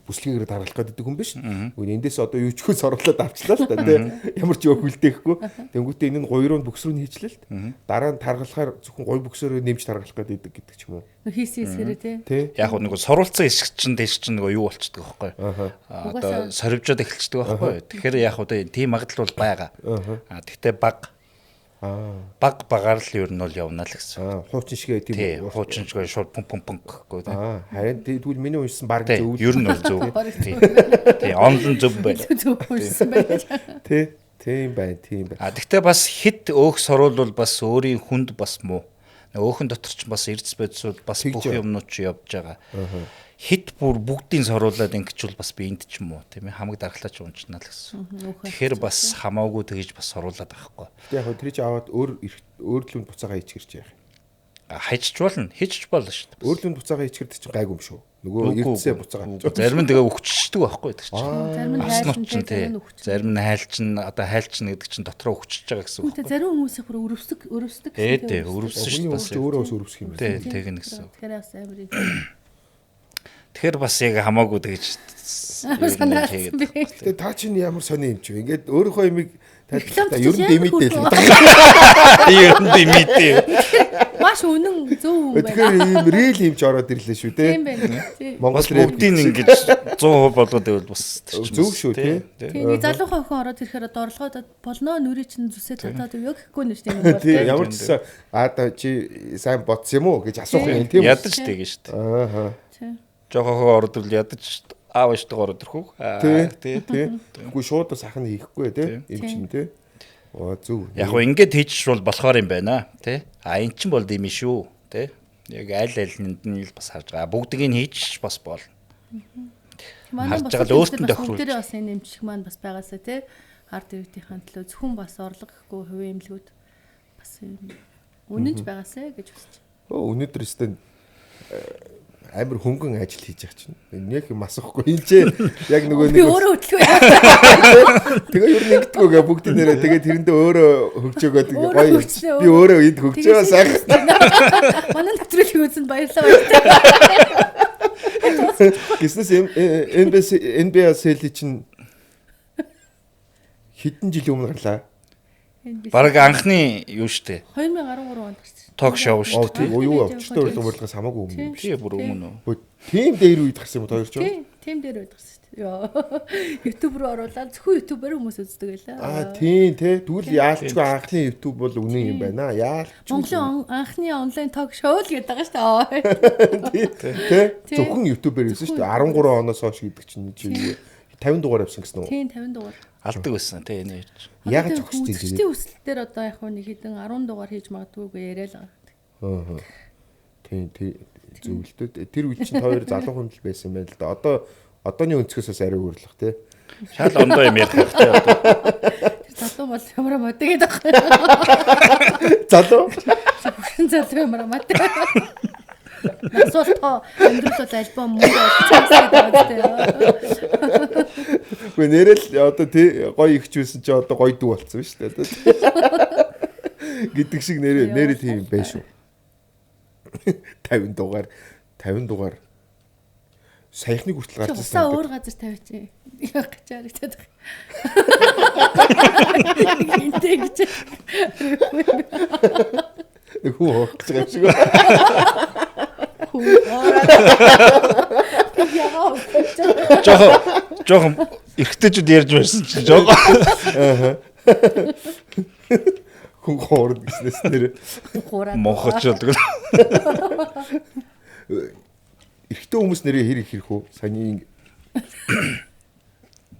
бүслэгээр таргалах гэдэг хүн биш. Эндээс одоо юу ч хөө сорлоод авчлаа л та тийм. Ямар ч өөх үлдээхгүй. Тэнгүүтээ энэ нь гойроо бүкс рүү нь хийчлээ л. Дараа нь таргалахаар зөвхөн гой бүксөөрөө нэмж таргалах гэдэг ч юм уу. Хийсэн хэсгэрээ тий. Яг нэг соруулсан хэсэг чинь дэш чинь нэг юу болчдөг байхгүй. Одоо сорвжоод эхэлчихдэг байхгүй. Тэгэхээр яг одоо тийм магадлал бол байгаа. Тэгтээ багаар л ер нь бол явна л гэсэн. Хуучин шигээ тийм хуучин шигээ шууд пум гэхгүй тийм. Харин тэгвэл миний уншсан баг зөв. Ер нь бол зөв. Тийм онлон зөв байна. Зөв уншсан байна. Тийм байна. Тэгтээ бас хит өөх соруулбал бас өөрийн хүнд бас муу. Өөхөн дотор ч бас эрдэс бодисууд бас бүх юмнууд ч явж байгаа. Хит бүр бүгдийг соруулаад ингэчүүл бас би энд ч юм уу тийм ээ хамаг дархлаач унчнаа л гэсэн. Тэгэхээр бас хамаагүй тэгж бас соруулаад байхгүй. Яг тэр чи аваад өөр лүнд буцаага хийчихэрч яах юм. Хайчч болно, хийчих болно шүү дээ. Өөр лүнд буцаага хийчихэрдэг чинь гайгүй юм шүү. Нөгөө эрдэсээ буцаага. Зарим нь тэгээ өгччихдэг байхгүй гэдэг чинь. Зарим нь хайлттай, зарим нь хайлчин одоо хайлчин гэдэг чинь дотроо өгчөж байгаа гэсэн үг. Зарим хүмүүс их бүр өрөвсдөг. Тий, өрөвсөн шүү дээ. Өөрөө бас өрөвсөх юм байна. Тий, тэгнэ гэсэн. Тэгэхээр бас амир. Тэгэхээр бас яг хамаагүй тэгж тэгээд та чинь ямар сони юм чи. Ингээд өөрийнхөө ямиг тайлбарлаа. Ер нь дэмэдэй л. Ер нь дэмэдэй. Маш үнэн зөв юм байна. Тэгэхээр ийм рэл юмч ороод ирлээ шүү дээ. Тийм байна. Монгол бүгдийг ингэж 100% болгоод байвал бас зөв шүү тий. Тийм залуухан охин ороод ирэхээр орлогоод болно нүрий чинь зүсэл татаад өгөө гэхгүй нь шүү дээ. Тийм ямар ч гэсэн чи сайн бодсон юм уу гэж асуух юм тийм. Ядаж тэгэн шүү дээ. Аа. Жохоо ороод ирвэл ядаж аав ээжтэйг ороод ирэх үү? Тий. Тэгвэл шууд сахна хийхгүй тий. Эм чинь тий. Оо зүг. Яг гоо ингэж хийчихвэл болохоор юм байна тий. Эн чинь бол дими шүү тий. Яг аль нь бас харж байгаа. Бүгдийг нь хийж бас болно. Манай бас бүгдээ бас энэ эмчиг маань бас байгаасаа тий. Хард дэвтийн төлөө зөвхөн бас орлого гэхгүй хувийн эмнэлгүүд бас үнэнч байгаасаа гэж хүсэж. Өнөөдөр өстө амар хөнгөн ажил хийж байгаа чинь. Нэг масахгүй хийжээ. Яг нөгөө Би өөрөө хөтлөө. Тэгээ ер нь ингэдэг үгээ бүгд нэрээ тэгээ тэрэндээ өөрөө хөгжөөгөө тэгээ гоё. Би өөрөө энд хөгжөө сайхан. Манай нэвтрүүлэг үзэн баярлалаа. Гиснэс NBS сэлий чинь хэдэн жилийн өмнө гарлаа. Бараг анхны юу штэ. 2013 онд гарсан. Ток шоу штэ. Тийм юу өчтөр урлагаас хамаагүй өмнө. Би бүр өмнө. Тийм дээр үед гарсан юм хоёр ч. Тийм дээр үед гарсан шүү дээ. Йоо. YouTube руу оруулаад зөвхөн YouTube-ээр хүмүүс үздэг байлаа. Тийм тий. Тэгвэл яалчгүй анхны YouTube бол үнэн юм байна. Монголын анхны онлайн ток шоу л гэдэг байгаа шүү дээ. Тий. Зөвхөн YouTube-ээр хийсэн шүү дээ. 13 оноос хойш гэдэг чинь 50 дугаар явсан гэсэн үү? Тийм 50 дугаар. Алдаг байсан тий энэ. Яг зогсож тийм. Үзэгчдийн өсөлтөөр одоо яг нэг хэдэн 10 дугаар хийж магадгүй яриа л байгаа. Тийм зөвлөлтөд тэр үе чинь хоёр залуу хүндэл байсан юм байна л да. Одооний өнцгөөс бас арай өөрлөх тий. Шал ондоо юм ярих хэрэгтэй одоо. Тэр залуу бол ямар модгээд байгаа. Залуу? Хүрхэн залуу ямар модтэй. Насуултаа амьдрал альбом мөн цаасаа байдаг. Гэхдээ нэрэл одоо тий гоё ихчүүлсэн чи одоо гоё дүү болцсон шүү дээ. Гэдэг шиг нэрээ тийм байх шүү. 50 дугаар саяхны хүртэл гарч ирсэн. Өөр газар тавиач. Яг гэж харагдаад байна. Интэй гэж. Хүү хоох гэж юм шиг. Жохон эргэжтэйчүүд ярьж байсан чи жохон. Хүн хоорд гэснээс нэр. Монхоч болдог. Эрэгтэй хүмүүс нэрээ хэр их хэрэг үү? Саяны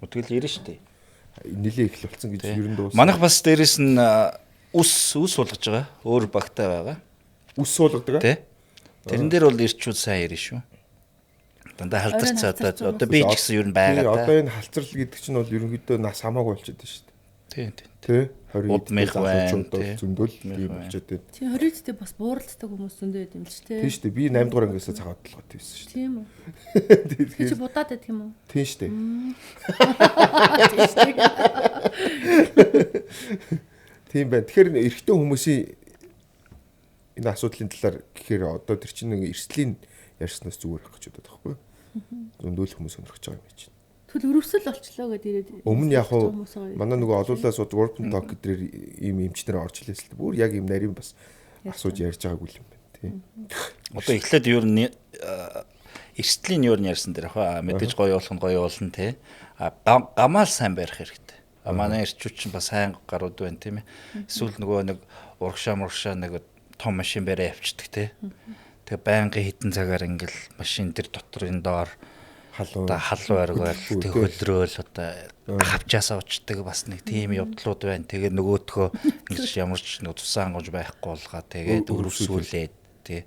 Тэгэл ярина штэ. Нилээ их л болсон гэж ер нь дуусна. Манайх бас дээрэс нь ус суулгаж байгаа. Өөр багтаа байгаа. Ус суулгадаг аа? Тэ. Тэрэн дээр бол ирчүүд сайн ярина шүү. Дандаа халдварцаа одоо би ч гэсэн ер нь байгаа та. Одоо энэ халцрал гэдэг чинь бол ерөнхийдөө нас хамаагүй болчиход байна шүү дээ. Тийм. Тэ 20 залуучууд зөндөл юм болчиход байна. Тийм 20-д бас бууралддаг хүмүүс зөндөө байд юм л ч тэ. Тийм шүү дээ. Би 8 дугаар ангиасаа цагаат толгойд байсан шүү дээ. Тийм үү. Чи будаад байдаг юм уу? Тийм шүү дээ. Тийм байна. Тэгэхээр эрэгтэй хүмүүсийн энэ асуудлын талаар гэхээр одоо тэр чинь нэг эрсдлийн ярьснаас зүгээр байх гэж бодоод байхгүй юу? Зөндөл хүмүүс сонирхож байгаа юм чинь. Тэгвэл өрөвсөл болчлоо гэдээ ирээд. Өмнө яг хуу манай нөгөө олуулаа сууд Open Talk гэдгээр ийм эмчнэр орж илээс л бүр яг ийм нарийн бас асууж ярьж байгаагүй юм байна тийм. Одоо эхлээд ер нь эрсдлийн юу нь ярьсан дээр хаа мэдээж гоё болох нь гоё болно тий. Гамаал сайн барих хэрэгтэй. Манай эрчүүд чинь бас сайн гарууд байна тийм ээ. Эсвэл нөгөө нэг урагшаа нэг том машин барай авчдаг тий. Тэгээ байнгын хитэн цагаар ингээл машин тэр дотрын доор халуу аргаар тэг хөлрөөл одоо хавчаасаа учдаг бас нэг тийм явдлууд байна. Тэгээ нөгөөдхөө ингэж ямар ч нэг тусаа ангууж байхгүй болгоо тэгээд өрөвсүүлээд тий.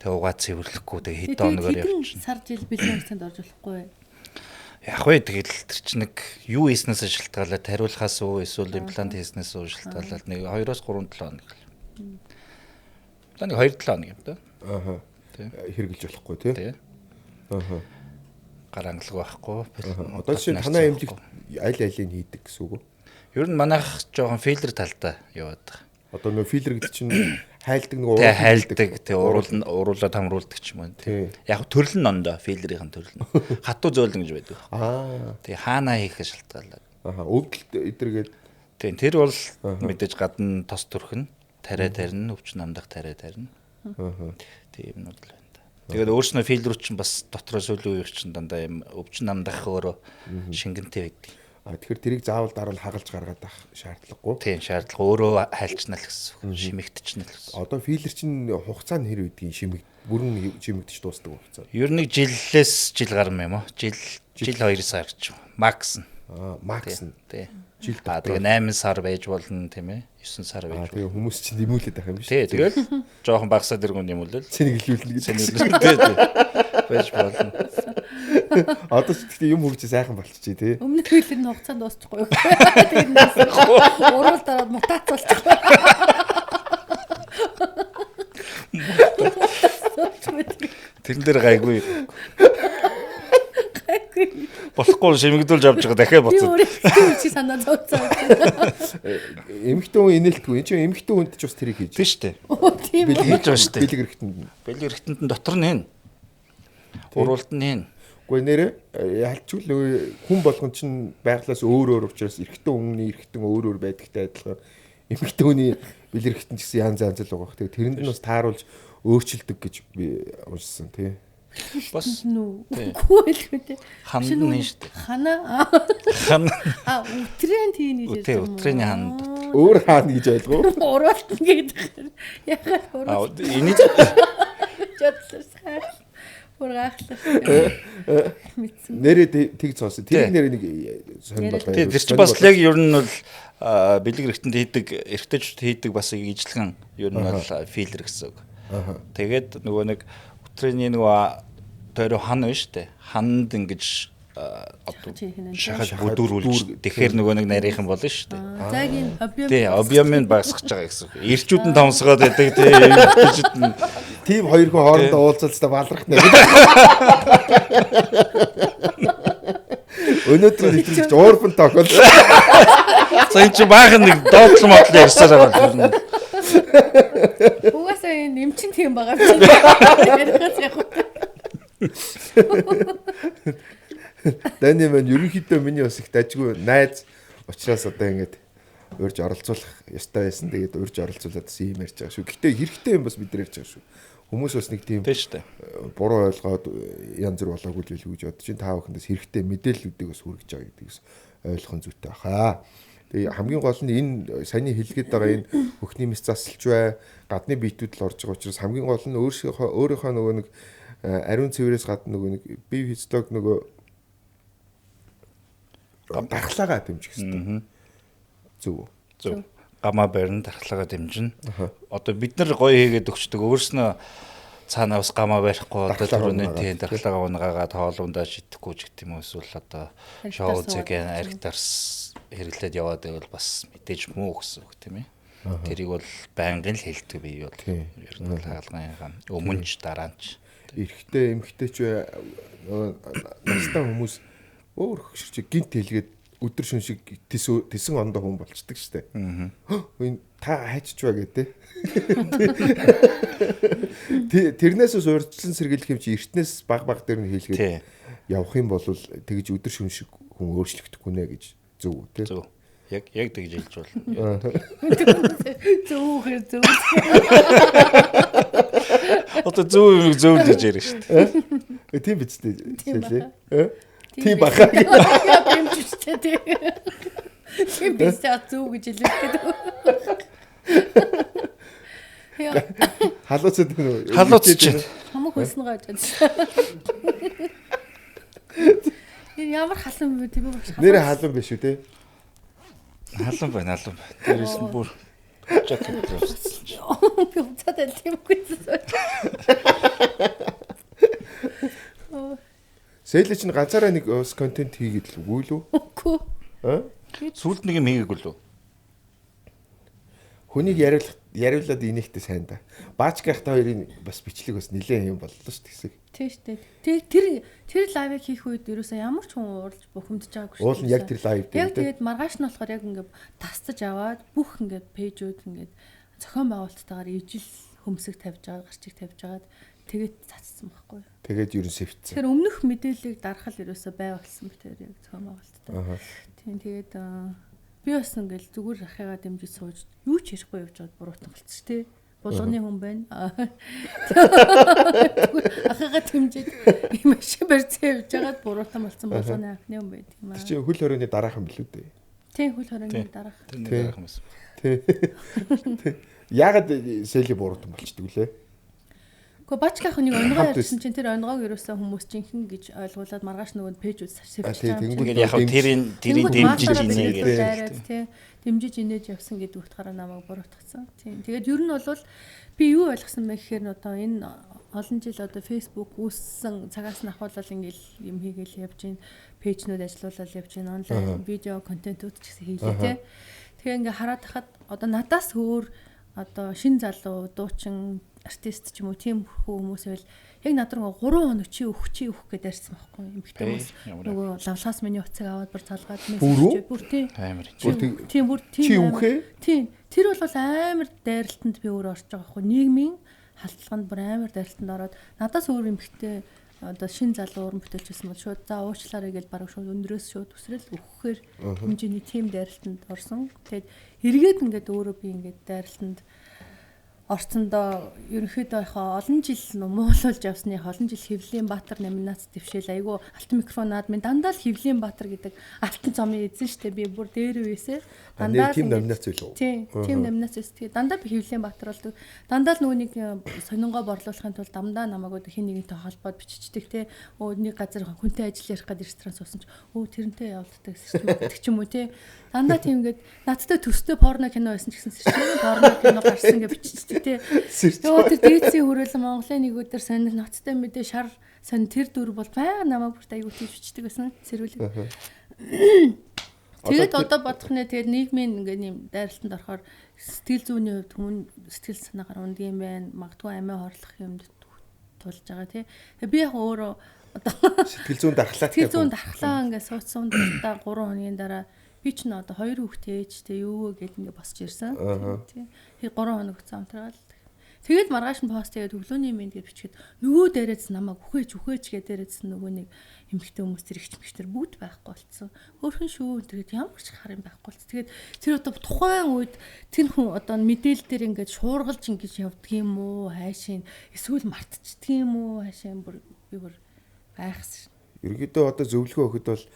Тэгээ угаа цэвэрлэхгүй тэгээ хэд оногоор явчихна. Сар жил бэлэн хэсэнд орж болохгүй. Яг вэ тэгэл тэр чи нэг юу хийснээс шалтгаалаад тариулахаас уу эсвэл имплант хийснээс уу шалтгаалаад нэг 2-3 7 хоног. Нэг 2-7 хоног юм да. Ааха. Хэрэгжилж болохгүй тий. Ааха. Гар ангалаг байхгүй. Одоо чинь танай эмнэлэгт алийг хийдэг гэсэн үг үү? Ер нь манайх жоохон филтер талдаа яваад байгаа. Одоо нөө филтер гэдэг чинь хайлдаг нэг уруулаад хамруулдаг ч юм уу тий. Яг төрөл нь ондоо филтерийн төрөл нь. Хатуу зөөлөн гэж байдаг. Тий хаанаа хийхээ шалтгаалаад. Өвдөлт эдэргээд тий тэр бол мэдээж гадна тос төрхөн тариа тарина өвч намдах тариа тарина. Тийм нь л байна. Тэгээд өөрснөө филтрүүд чинь бас дотроос үлийн үеэр чинь дандаа юм өвч намдах өөрөө шингэнтэй байдаг. Тэгэхээр тэрийг заавал дараа нь хагалж гаргаад авах шаардлагагүй. Тийм шаардлага өөрөө хайлчна л гэсэн. Шимэгдчихнэ л гэсэн. Одоо филтер чинь хугацаа нь хэр үйдгийг бүрэн шимэгдэж дуусдаг хугацаа. Ер нь жилээс жил гарна юм уу? Жил 2 сар ч макс нь. Макс нь. Тийм. Жил тэгээ 8 сар байж болно тийм ээ. 9 сар байж. Тэгээ хүмүүс чинь нэмүүлээд байх юм биш. Тий, тэгэл жоохон багасаа дэргүүн нэмүүлэл. Цэнийг илүүлнэ гэж. Тий. Байж болно. Одоо ч гэхдээ юм хөгжиж сайхан болчихжээ тий. Өмнө филтер нь хугацаанд дуусчихгүй. Тэгээд уруул дараад мутац болчихгүй. Тэрэн дээр гайгүй. Болохгүй шимэгдүүлж авч байгаа дахиад буцаад. Тэр чи санаа зовцоо. Эмэгтэй хүн инээлтгүй. Энд чинь эмэгтэй хүнд ч бас тэрийг хийж. Тийм шүү дээ. Тийм үү. Хийж байгаа шүү дээ. Бэлэг эрэхтэнд. Бэлэг эрэхтэнд нь дотор нь хийн. Уруулт нь хийн. Гэхдээ нэрэ ялчгүй хүн болгон чинь байглаас өөр учраас эрэхтэн өмнө эрэхтэн өөр байдагтай адилхан эмэгтэй хүний бэлэг эрэхтэн ч гэсэн янз л байгаа. Тэгээ тэрэнд нь бас тааруулж өөрчилдөг гэж би уншсан тий. Бас Гүйлгүй те. ханд нь шүү дээ. Хана. Хан. Өтрийн тийм нэг Үтэй өтрийн ханд. Өөр хаана гэж ойлгов. Уруулт гэдэг. Яхаа уруулт. Энийг Жадлаа. Ургаахлаа. Нэрээ тэг цоосон. Тэр нэр нэг сонир болгоо. тэр чинь бас яг ер нь бол бэлэг эрэхтэнд хийдэг эрэгтэйчүүд хийдэг бас ижлэгэн ер нь бол филлер гэсэн үг. Тэгээд нөгөө нэг өтрийн нөгөө тойроо хан байна шүү дээ. Ханд ингэж одоо шахаж бүдүүрүүлж тэгэхээр нөгөө нэг нарийнхан болно шүү дээ. Загийн объем. Тий, объемыг багасгаж байгаа гэсэн үг. Ирчүүд нь томсгоод байдаг тий. Ирчүүд нь Тим хоёр хүн хоорондоо уулзалцтай балрах нэ. Өнөөдөр нэвтрүүлж уурпан тохиол. сайн чи баахан нэг доотлон модлоо ярьсаар байгаа. Угаасаа энэ эмчин тийм байгаа юм чи. Ярихаас яг. Дани маань ерөнхийдөө миний бас их дажгүй найз учраас одоо ингэж урьж оролцуулах ёстой байсан. Тэгээд урьж оролцуулаад бас юм ярьж байгаа шүү. Гэхдээ хэрэгтэй юм бас бид нар ярьж байгаа шүү. Хүмүүс бас нэг тийм буруу ойлгоод янз бүр болоогүй л гэж бодож чинь та бүхэндээс хэрэгтэй мэдээллүүдийг бас хүргэж байгаа гэдгийг ойлгох нь зүйтэй баха. Тэгээ хамгийн гол нь энэ саяны хэлгээд байгаа энэ хөхний мэс засалж бай, гадны биетүүд л орж байгаа учраас хамгийн гол нь өөрийнхөө нөгөө нэг ариун цэврээс гадна нөгөө нэг бие физиолог нөгөө дархлаагаа дэмжих хэрэгтэй. Зөв. Гамаа барин дархлаагаа дэмжинэ. Одоо бид нар гоё хийгээд өгчдөг өөрснөө цаанаас гамаа барихгүй одоо түрүүний тийм дархлаагаа унгаагаад хоолундаа шидэхгүй ч гэх юм уу эсвэл одоо шоу зэгийн аргитарс хэрэглээд яваад байвал бас мэдээж муу гэсэн үг тийм ээ. Тэрийг бол байнгын л хэлдэг би бол ер нь хаалгын өмнөж дараач. Эрэгтэй эмэгтэй ч настай хүмүүс өөр хөшөрч гинт хэлгээд өдөр шөн шиг тэсэн ондоо хүн болчдөг штэ. Энэ та хайчч бай гэдэг. Тэрнээс ус урьдчилан сэргийлэх юм чи эртнээс баг дээр нь хэлгээд явах юм бол тэгж өдөр шөн шиг хүн өөрчлөгдөхгүй нэ гэж зөв тий. Зөв. Яг тэгж хэлж болно. Зөвхөр зөв. Одоо зөв гэж ярина шүү дээ. Тийм биз дээ. Тийм баха. Тийм ч үстэй тий. Тийм биз дээ зөв гэж хэлэх гэдэг. Халууцад халууцч. Хамаг хөлснө гаж байна. Ямар халуун бэ тийм үү? Нэрээ халуун биш үү те? Халуун байна. Тэрээс нь бүр жакет тавьсан. Би уцаад тийм үгүй. Сэлэ чинь ганцаараа нэг контент хийгээд л үгүй лүү? Үгүй. Сүүлд нэг юм хийгээгүй лүү? Хүнийг яриулаад инээхтэй сайн да. Баачгахтай хоёрын бас бичлэг бас нэлээд юм боллоо шүү дээ. Тийм шүү дээ. Тэр лайвыг хийх үед ерөөсөө ямар ч хүн уурж бухимдаж байгаагүй шүү. Уул нь яг тэр лайв дээр. Яг тэгээд маргааш нь болохоор яг ингээд тасцаж аваад бүх ингээд пэйжүүд ингээд зохион байгуулалттайгаар ижил хөмсөг тавьж байгаа, гарчиг тавьж байгаад тэгээд цацсан байхгүй юу. Тэгээд ерөн сэвцсэн. Тэр өмнөх мэдээллийг дарахал ерөөсөө байгуулсан битээр яг зохион байгуулалттай. Тийм тэгээд би бас ингээл зүгээр ахыгаа дэмжиж сууж юу ч ярихгүй явж байгаад буруутан болчих тий. Булганы хүн байна. Ахыгаа дэмжиж юм шиг барьцаа явж байгаад буруутан болсон булганы анхны хүн байт юм аа. Чи хөл хорионы дараахан билүү дээ. Тийм хөл хорионы дараах. Тэр дараах юм байна. Тий. Ягаад сэлийн буруутан болчдөг лээ? Гэхдээ бачгах нэг онгоо ярьсан чинь тэр онгоог ерөөсөө хүмүүс жинхэнэ гэж ойлгуулад маргааш нөгөө пэйжүүд савчж байгаа юм. Тэгээд яг тэрийн дэмжиж инээ гэдэг. Дэмжиж инээж явсан гэдэг утгаараа намайг буруутгасан. Тийм. Тэгээд ер нь бол би юу ойлгосон бэ гэхээр одоо энэ олон жил одоо Facebook үүссэн цагаас нь ахуулаад ингээл юм хийгээл явж гин пэйжнүүд ажиллуулаад явж гин онлайн видео контентууд ч гэсэн хийлээ тий. Тэгээ ингээ хараад хахад одоо надаас өөр одоо шин залуу дуучин артист ч юм уу тийм хүмүүс байвал яг над руу 3 хоног чи өөх гэдээ ярьсан байхгүй юм ихтэй хүмүүс нөгөө лавлаас миний уцаг аваад бүр залгаад мессеж бүр тийм амар тийм бүр тийм чи үхээ тийм тэр бол амар дайралтанд би өөр орж байгаа байхгүй нийгмийн халдлаганд бүр амар дайралтанд ороод надаас өөр юм ихтэй одоо шин залуу уран бүтээлчсэн бол шууд за уучлаарай гэж бараг шууд өндрөөс шууд үсрэл өгөхээр хэмжээний тим дайралтанд орсон. Тэгээд эргээд ингээд өөрөө би ингээд дайралтанд орцондоо ерөнхийдөө яхаа олон жил муулуулж явсны олон жил Хэвлийн Баатар номинац дэвшээл айгүй алтан микрофон наадмын дандаа л Хэвлийн Баатар гэдэг алтан цомын эзэн штэ би бүр дээр үесээ дандаа тийм номинац үлээ. Тийм номинац эс тэгээ дандаа би Хэвлийн Баатар болдог. Дандаа л нүг сонингоо борлуулахын тулд дандаа намайг хин нэгнтэй холбоод биччихдэг те. Нэг газар хүнтэй ажил ярих гэдэг ресторан суусан ч тэрнтэй явуулдаг ч юм уу те. Дандаа тийм ингээд надтай төстэй порно кино байсан ч гэсэн сэрчээ порно кино гарсан гэж биччихдэг те. Йоо тэр дээдсийн хөрөөлөн Монголын нэг өдөр сонир ноцтой мэдээ шар сонир тэр дүр бол байга намайг бүрт аягүй тийж бичдэг байсан сэрүүлэг. Тэгээд одоо бодох нэ тэгээд нийгмийн ингээд юм дайралтанд орохоор сэтгэл зүйний хувьд хүн сэтгэл санаагаар ундаг юм байна. Магадгүй амиа хорлох юмд тулж байгаа тий. Би яг өөрөө одоо сэтгэл зүйн дархлаа ингээд суудсан удаа 3 хоногийн дараа би ч н одоо 2 хүүхдээ ээжтэй юу гэд ингээд босч ирсэн. Тий. 3 хоног хугацаа амтраал. Тэгээд маргааш нь пост тэгээд өглөөний мэд гэж бичгээд нөгөө дээрээс намайг үхээч гэдээрээс нөгөө нэг эмэгтэй хүмүүс тэр ихчмэгчтэр бүгд байхгүй болцсон. Өөрхөн шүү тэгээд ямар ч хар юм байхгүй болцсон. Тэгээд тэр одоо тухайн үед тэр хүн одоо мэдээлэл дээр ингээд шуургалж ингэж явдаг юм уу хайшин эсвэл мартчихдаг юм уу хайшин бүр би бүр гайхсан. Ерөнхийдөө одоо зөвлөгөө өгөхөд бол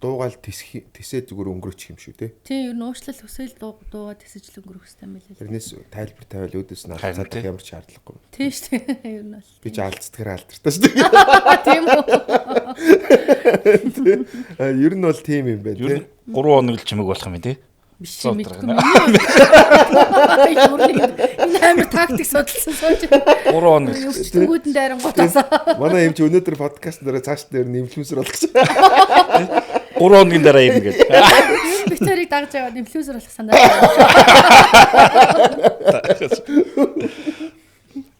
дуугаал тисээ зүгээр өнгөрөөчих юм шүү те. Тийм ер нь уучлал хүсэл дуугаа тисэж л өнгөрөх хэрэгтэй юм байлээ. Тэрнээс тайлбар тавиал өөдөөс нь алцаад ямар ч шаардлагагүй. Тийм шүү дээ. Ер нь бол. Би ч алдцдагаар алдартай шүү дээ. Тийм үү. Ер нь бол тийм юм байна те. 3 хоног л чимэг болох юм тий. Биш юм мэдгүй. Энэ амар тактик судалсан сууж. 3 хоног. Өвчтөнгүүд нь дайран готоосаа. Манай эмч өнөөдөр подкаст дээр цааш дээр нь инфлюенсер болох гэж. 3 хоногийн дараа юм гээд. Викторийг дагж яваад инфлюенсер болох санаа.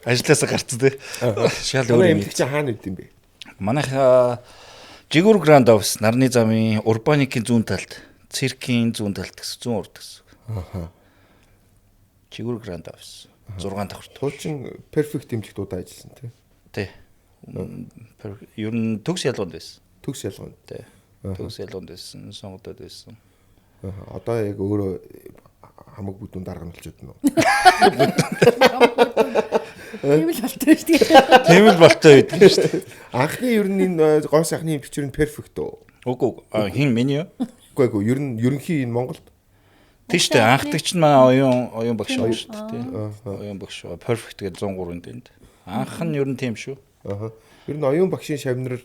Ажлаасаа гарцсан тий. Шал Манай өөр юм. эмч чи хаана үт юм бэ? Манайх Жигүр Гранд Офис нарны замын урбаникийн зүүн талд, циркийн зүүн талд гэсэн зүүн урд гэсэн. Аха. Жигүр Гранд Офис 6 давхрт. Туучин перфект эмчлэгт удаа ажилласан тий. Тий. Ер нь төгс ялгуунд байсан. Төгс ялгуунд. Тий. Төгс ялгуунд байсан, сонгодод байсан. Одоо яг өөрөө хамаг бүдүүн дарга болчиход нөө. Тийм л болтой шүү дээ. Тийм л болтой байдаг шүү дээ. Анхны ер нь энэ гоо сайхны эмчвэр нь перфект үү? Үгүй хин миний юу? Үгүй ер нь ерөнхий энэ Монголд Тийш үү анхдагч нь манай оюун багш шүү дээ тий. Оюун багш перфект гэж 103-ын дэнд. Анх нь ер нь тийм шүү. Аха. Ер нь оюун багшийн шавнар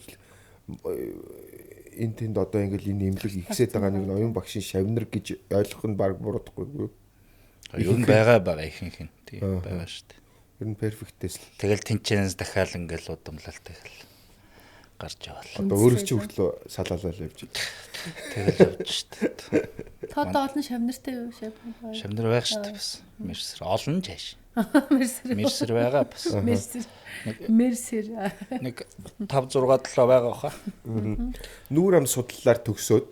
энэ тэнд одоо ингээл энэ имлэг ихсээд байгаа нэг оюун багшийн шавнар гэж ойлгох нь баг буруудахгүй. Ер нь байгаа ихэнх нь тийм байгаа шүү дээ. Ер нь перфектэс л. Тэгэл тэнчэнс дахиад ингээл удамлалтай хэл гарч яваал. Одоо өөрөө чи хүртлөө салаалал явж байна. Тэгэл явж шүү дээ. Та одоо олон шавнартай юу шавнар? Шавнар байх шүү дээ бас. Мерсер олон жааш. Мерсер. Мерсер байгаа бас. Мерсер. Нэг 5 6 7 байгаа хаа. Нүүр ам судлалаар төгсөөд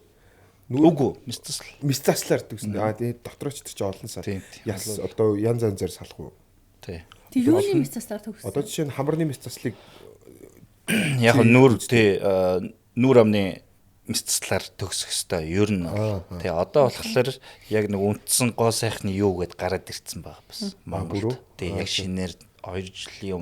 үгүй мис заслаар төгсөн. Тэгээд доторч чи олон сар. Яс одоо янз янзаар салах уу? Тий. Тэг юуны мис заслаар төгсөн? Одоо жишээ нь хамрны мис заслыг яг нүүр тий нүүр амны мис заслаар төгсөх хэвээр ер нь. Тий одоо болохоор яг нэг үндсэн гоо сайхны юу гэд гараад ирцэн байгаа бас Монголд. Тий яг шинээр 2 жилийн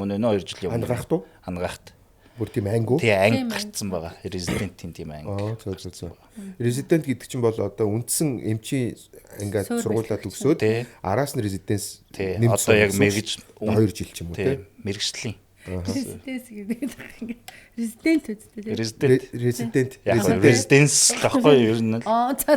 өмнө 2 жилийн өмнө ангаахт уу? Ангаахт. Бүр тийм анги уу? Тий анги гарцсан байгаа. Резидентийн тийм анги. Зөв. Резидент гэдэг чинь бол одоо үндсэн эмчийн ангиад сургуулаад төгсөөд араас нь резиденс нэмсэн. Одоо яг мэрэгж 2 жил ч юм уу тий. Мэрэгжлийн. Резиденс гэдэг ингээд резидент үстэй. Резидент. Резиденс тахгүй ер нь. За.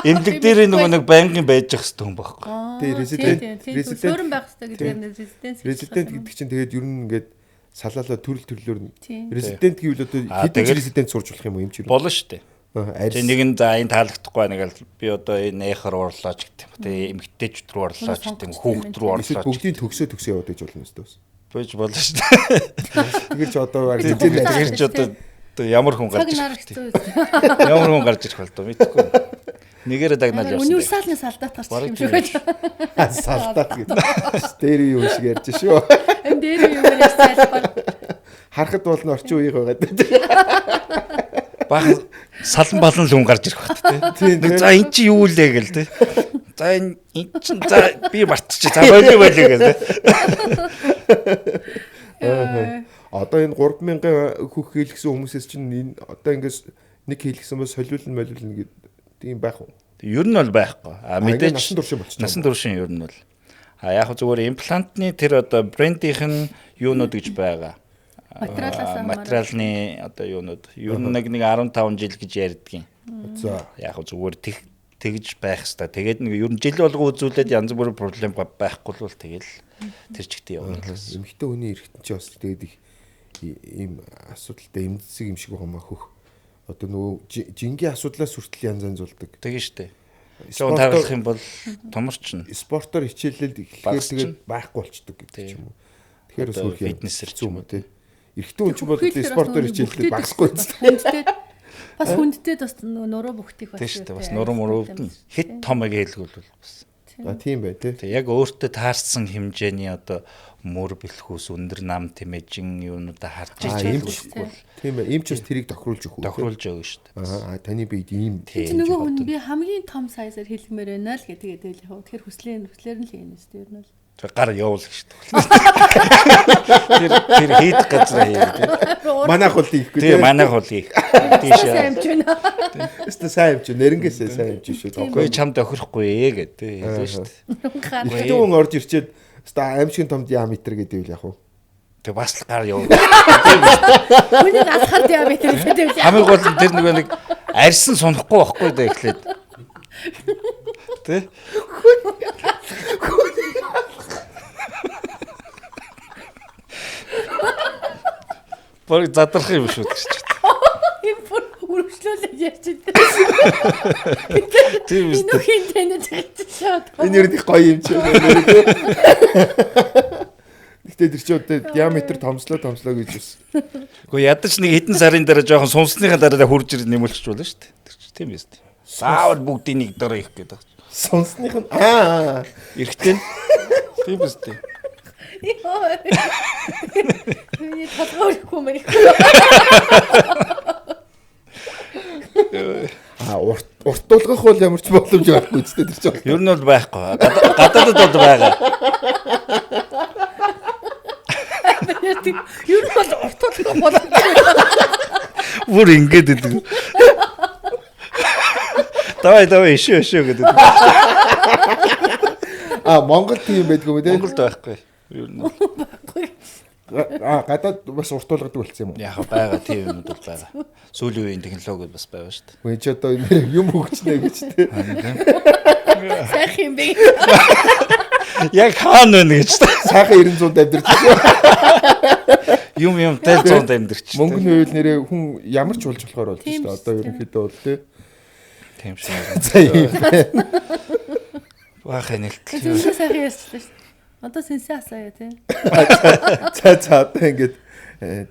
Эмнэлэг дээр нөгөө нэг байнгын байж ах хэвээр юм байхгүй. Тий резидент. Суурин байх хэвээр гэдэг нь резиденс. Резидент гэдэг чинь тэгээд ер нь ингээд салаалаа төрөл төрлөөр резидент гэвэл одоо хэдэн жил резидент сурч болох юм уу эмч юу? Болно шүү дээ. Тэгээ нэг нь за энэ таалагдахгүй нэг л би одоо энэ эхэр уурлаач гэдэг юм. Тэгээ эмгтээчүүд рүү уурлаач гэдэг юм. Хүүхд рүү уурлаач. Бүгдийн төгсөө яваад иж болно өстөөс. Бож болно шүү дээ. Тэгэхээр ч одоо тэгэхээр ч одоо ямар хүн гарч ирэх вэ? Ямар хүн гарч ирэх болдоо мэдхгүй. Нэгээрээ дагнаад явсан. Универсалны салдаат гарч ирэх юм шиг байж. Салдаат гэдэг. Дээр юу шиг ярьж шүү. Энэ дээр юу ярьж тайлбар. Харахад болно орчин үеийг байгаад. Бага салан балан л хүн гарч ирэх багт тий. За эн чи юу лээ гэл тий. За энэ чин за би мартчих. За болоо гэл тий. Одоо энэ 3000 хүүхд хийлгсэн хүмүүсээс чинь энэ одоо ингээс нэг хийлгсэн бол солиулна гэдэг тийм байх уу? Ер нь бол байхгүй. Мэдээж насан туршийн болчихсон. Насан туршийн ер нь бол. Яг зүгээр имплантны тэр одоо брендийнх нь юунууд гэж байгаа. Материалны одоо юунууд ер нь нэг 15 жил гэж ярьдгийн. За Яг зүгээр тэгж байх хэвээр. Тэгээд нэг ер нь жил болго үзүүлээд янз бүрийн проблем байхгүй л бол тэгэл тэр чигтээ явна л гэсэн. Эмэгтэй хүний эргэтэн чи бас тэгээд их ийм асуудалтай эмзэг юм шиг байгаа хөх. Одоо нөгөө жингийн асуудлаас хүртэл янз болдог. Тэгээ штэ. Жоо таарах юм бол томорчно. Спортоор хичээлэлд ихлээр тэгээд байхгүй болчдөг гэдэг юм уу. Тэгэхээр бас хөрх фитнесэр ч юм уу тий. Эрэгтэй хүн ч бол спортоор хичээлэлд багасгүй үстэй. Хүндтэй. Бас хүндтэй бас нуруу бүхтих бас. Тий штэ. Бас нуруу мөрөвдөн хит томыг хэлгүүл бас. Тийм бай тий. Тэг яг өөртөө таарсан хэмжээний одоо мөр бэлхүүс өндөр нам тэмээжин юунуудаа харж хэлгүүл. Тийм бай. Имч бас тэрийг тохируулж өгөх үү? Тохируулж өгнө шүү дээ. Таны биед ийм тийм нөгөө хүн би хамгийн том сайзаар хэлгмээр байна л гэдэг яг. Тэгэхээр хүслээр нь л юм шүү дээ. Ер нь л гар явуул гэж дээ. Тэр хийх газар хийе. Манайх бол хийхгүй тийм. Манайх бол хийх. сайн юм байна. Өстө сайн юм чи нэрнгээсээ сайн юм чи шүү. Үгүй чамд охирохгүй гэдэг хэлсэн шүү дээ. Эрэгтэй хүн орж ирчээд өстө аимшигын том диаметр гэдэг үл яг уу. Тэг бас л гар явуул. Хүний асхар диаметр гэдэг үл. Хамгийн гол нь тэр нэг арьсан сунахгүй байхгүй дээ эхлээд. Тэ? Борг задрах юм шүү дээ. Им бүр үргэлжлүүлээд ярьж байна. Тийм үү. Энэ хин тэнэ тэгчихээд. Энэ юу их гоё юм чи. Гэхдээ тэр чи одоо диаметр томслоо гэж бас. Гэхдээ ядаж нэг хэдэн сарын дараа жоохон сунсныхаа дараа хурж ир нэмэлч болно шүү дээ. Тэр чи тийм биз дээ. Заавал бүгдийн нэг дараа их гэдэг. Сунсных нь эрэхтэн тийм биз дээ. Миний толгойрхгүй мэрэг. Урт тулгах бол ямар ч боломж байхгүй ч тэр чинь. Ер нь бол байхгүй. Гадаадд бол байгаа. Ер нь бол урт тулгах боломж. Бүр ингэж гэдэг. Давай ишээ гэдэг. Монгол тийм байдгүй үү? Монголд байхгүй. Ер нь. Гадаад бас урт тулгадаг болсон юм уу? Яг байгаа тийм юмуд бол байгаа. Сүүлийн үеийн технологи бас байгаа шүү дээ. Үгүй ч одоо юм хөгжнэ гэж тий. Сайх юм бэ. Яг хаана вэ гэж. Сайхан 900-д амьдэрч шүү. Юм тэл 100-д амьдэрч. Мөнгөний хууль нэрээ хүн ямар ч болж болохоор болж шүү дээ. Одоо ерөнхийдөө бол тий. Тийм шүү. За юм байна. Баахын нэлтэл. Сэнсээ сайхан ярьчихлаа шүү. Одоо сэнсээ асаая тий. За одоо ингээд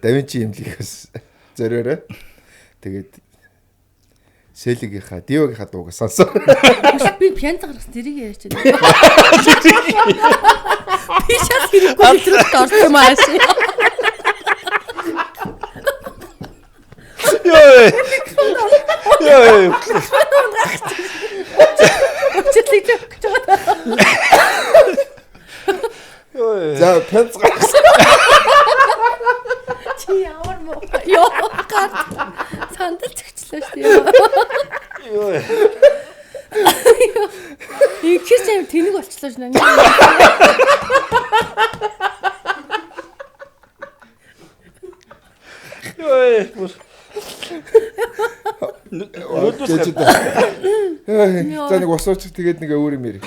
давинчи имлихээс зориорой. Тэгээд Сэлигийнхаа Дивогийнхаа дууг сонсоо. Би пиано гаргах тэрийг ярьж байна. Би шал хэрэггүй нэтрэлд орсон юм ааш. Йой. За пянц гаргасан. Чи ямар муу. Йоо гар. Сандал цогцлоо шүү дээ. Йой. Ихээс юм тэнэг болчлоо шүү дээ. Йой. За нэг усууч тэгээд нэг өөр юм ярь.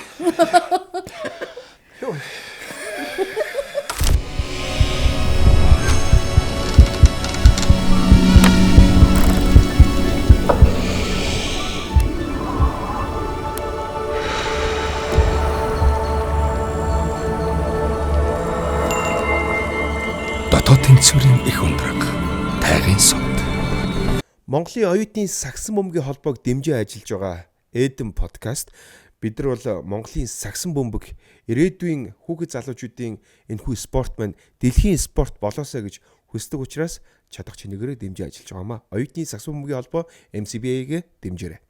Тэнцвэрийн их ундраг. Тайгын сод. Монголын оюутны сагсан бөмбөгийн холбоог дэмжиж ажиллаж байгаа Эдэн подкаст. Бид нар бол Монголын сагсан бөмбөг ирээдүйн хүүхэд залуучуудын энэхүү спорт маань дэлхийн спорт болоосаа гэж хүсдэг учраас чадах чинээгээр дэмжиж ажиллаж байгаамаа. Оюутны сагсан бөмбөгийн холбоо MCBA-г дэмжээрэй.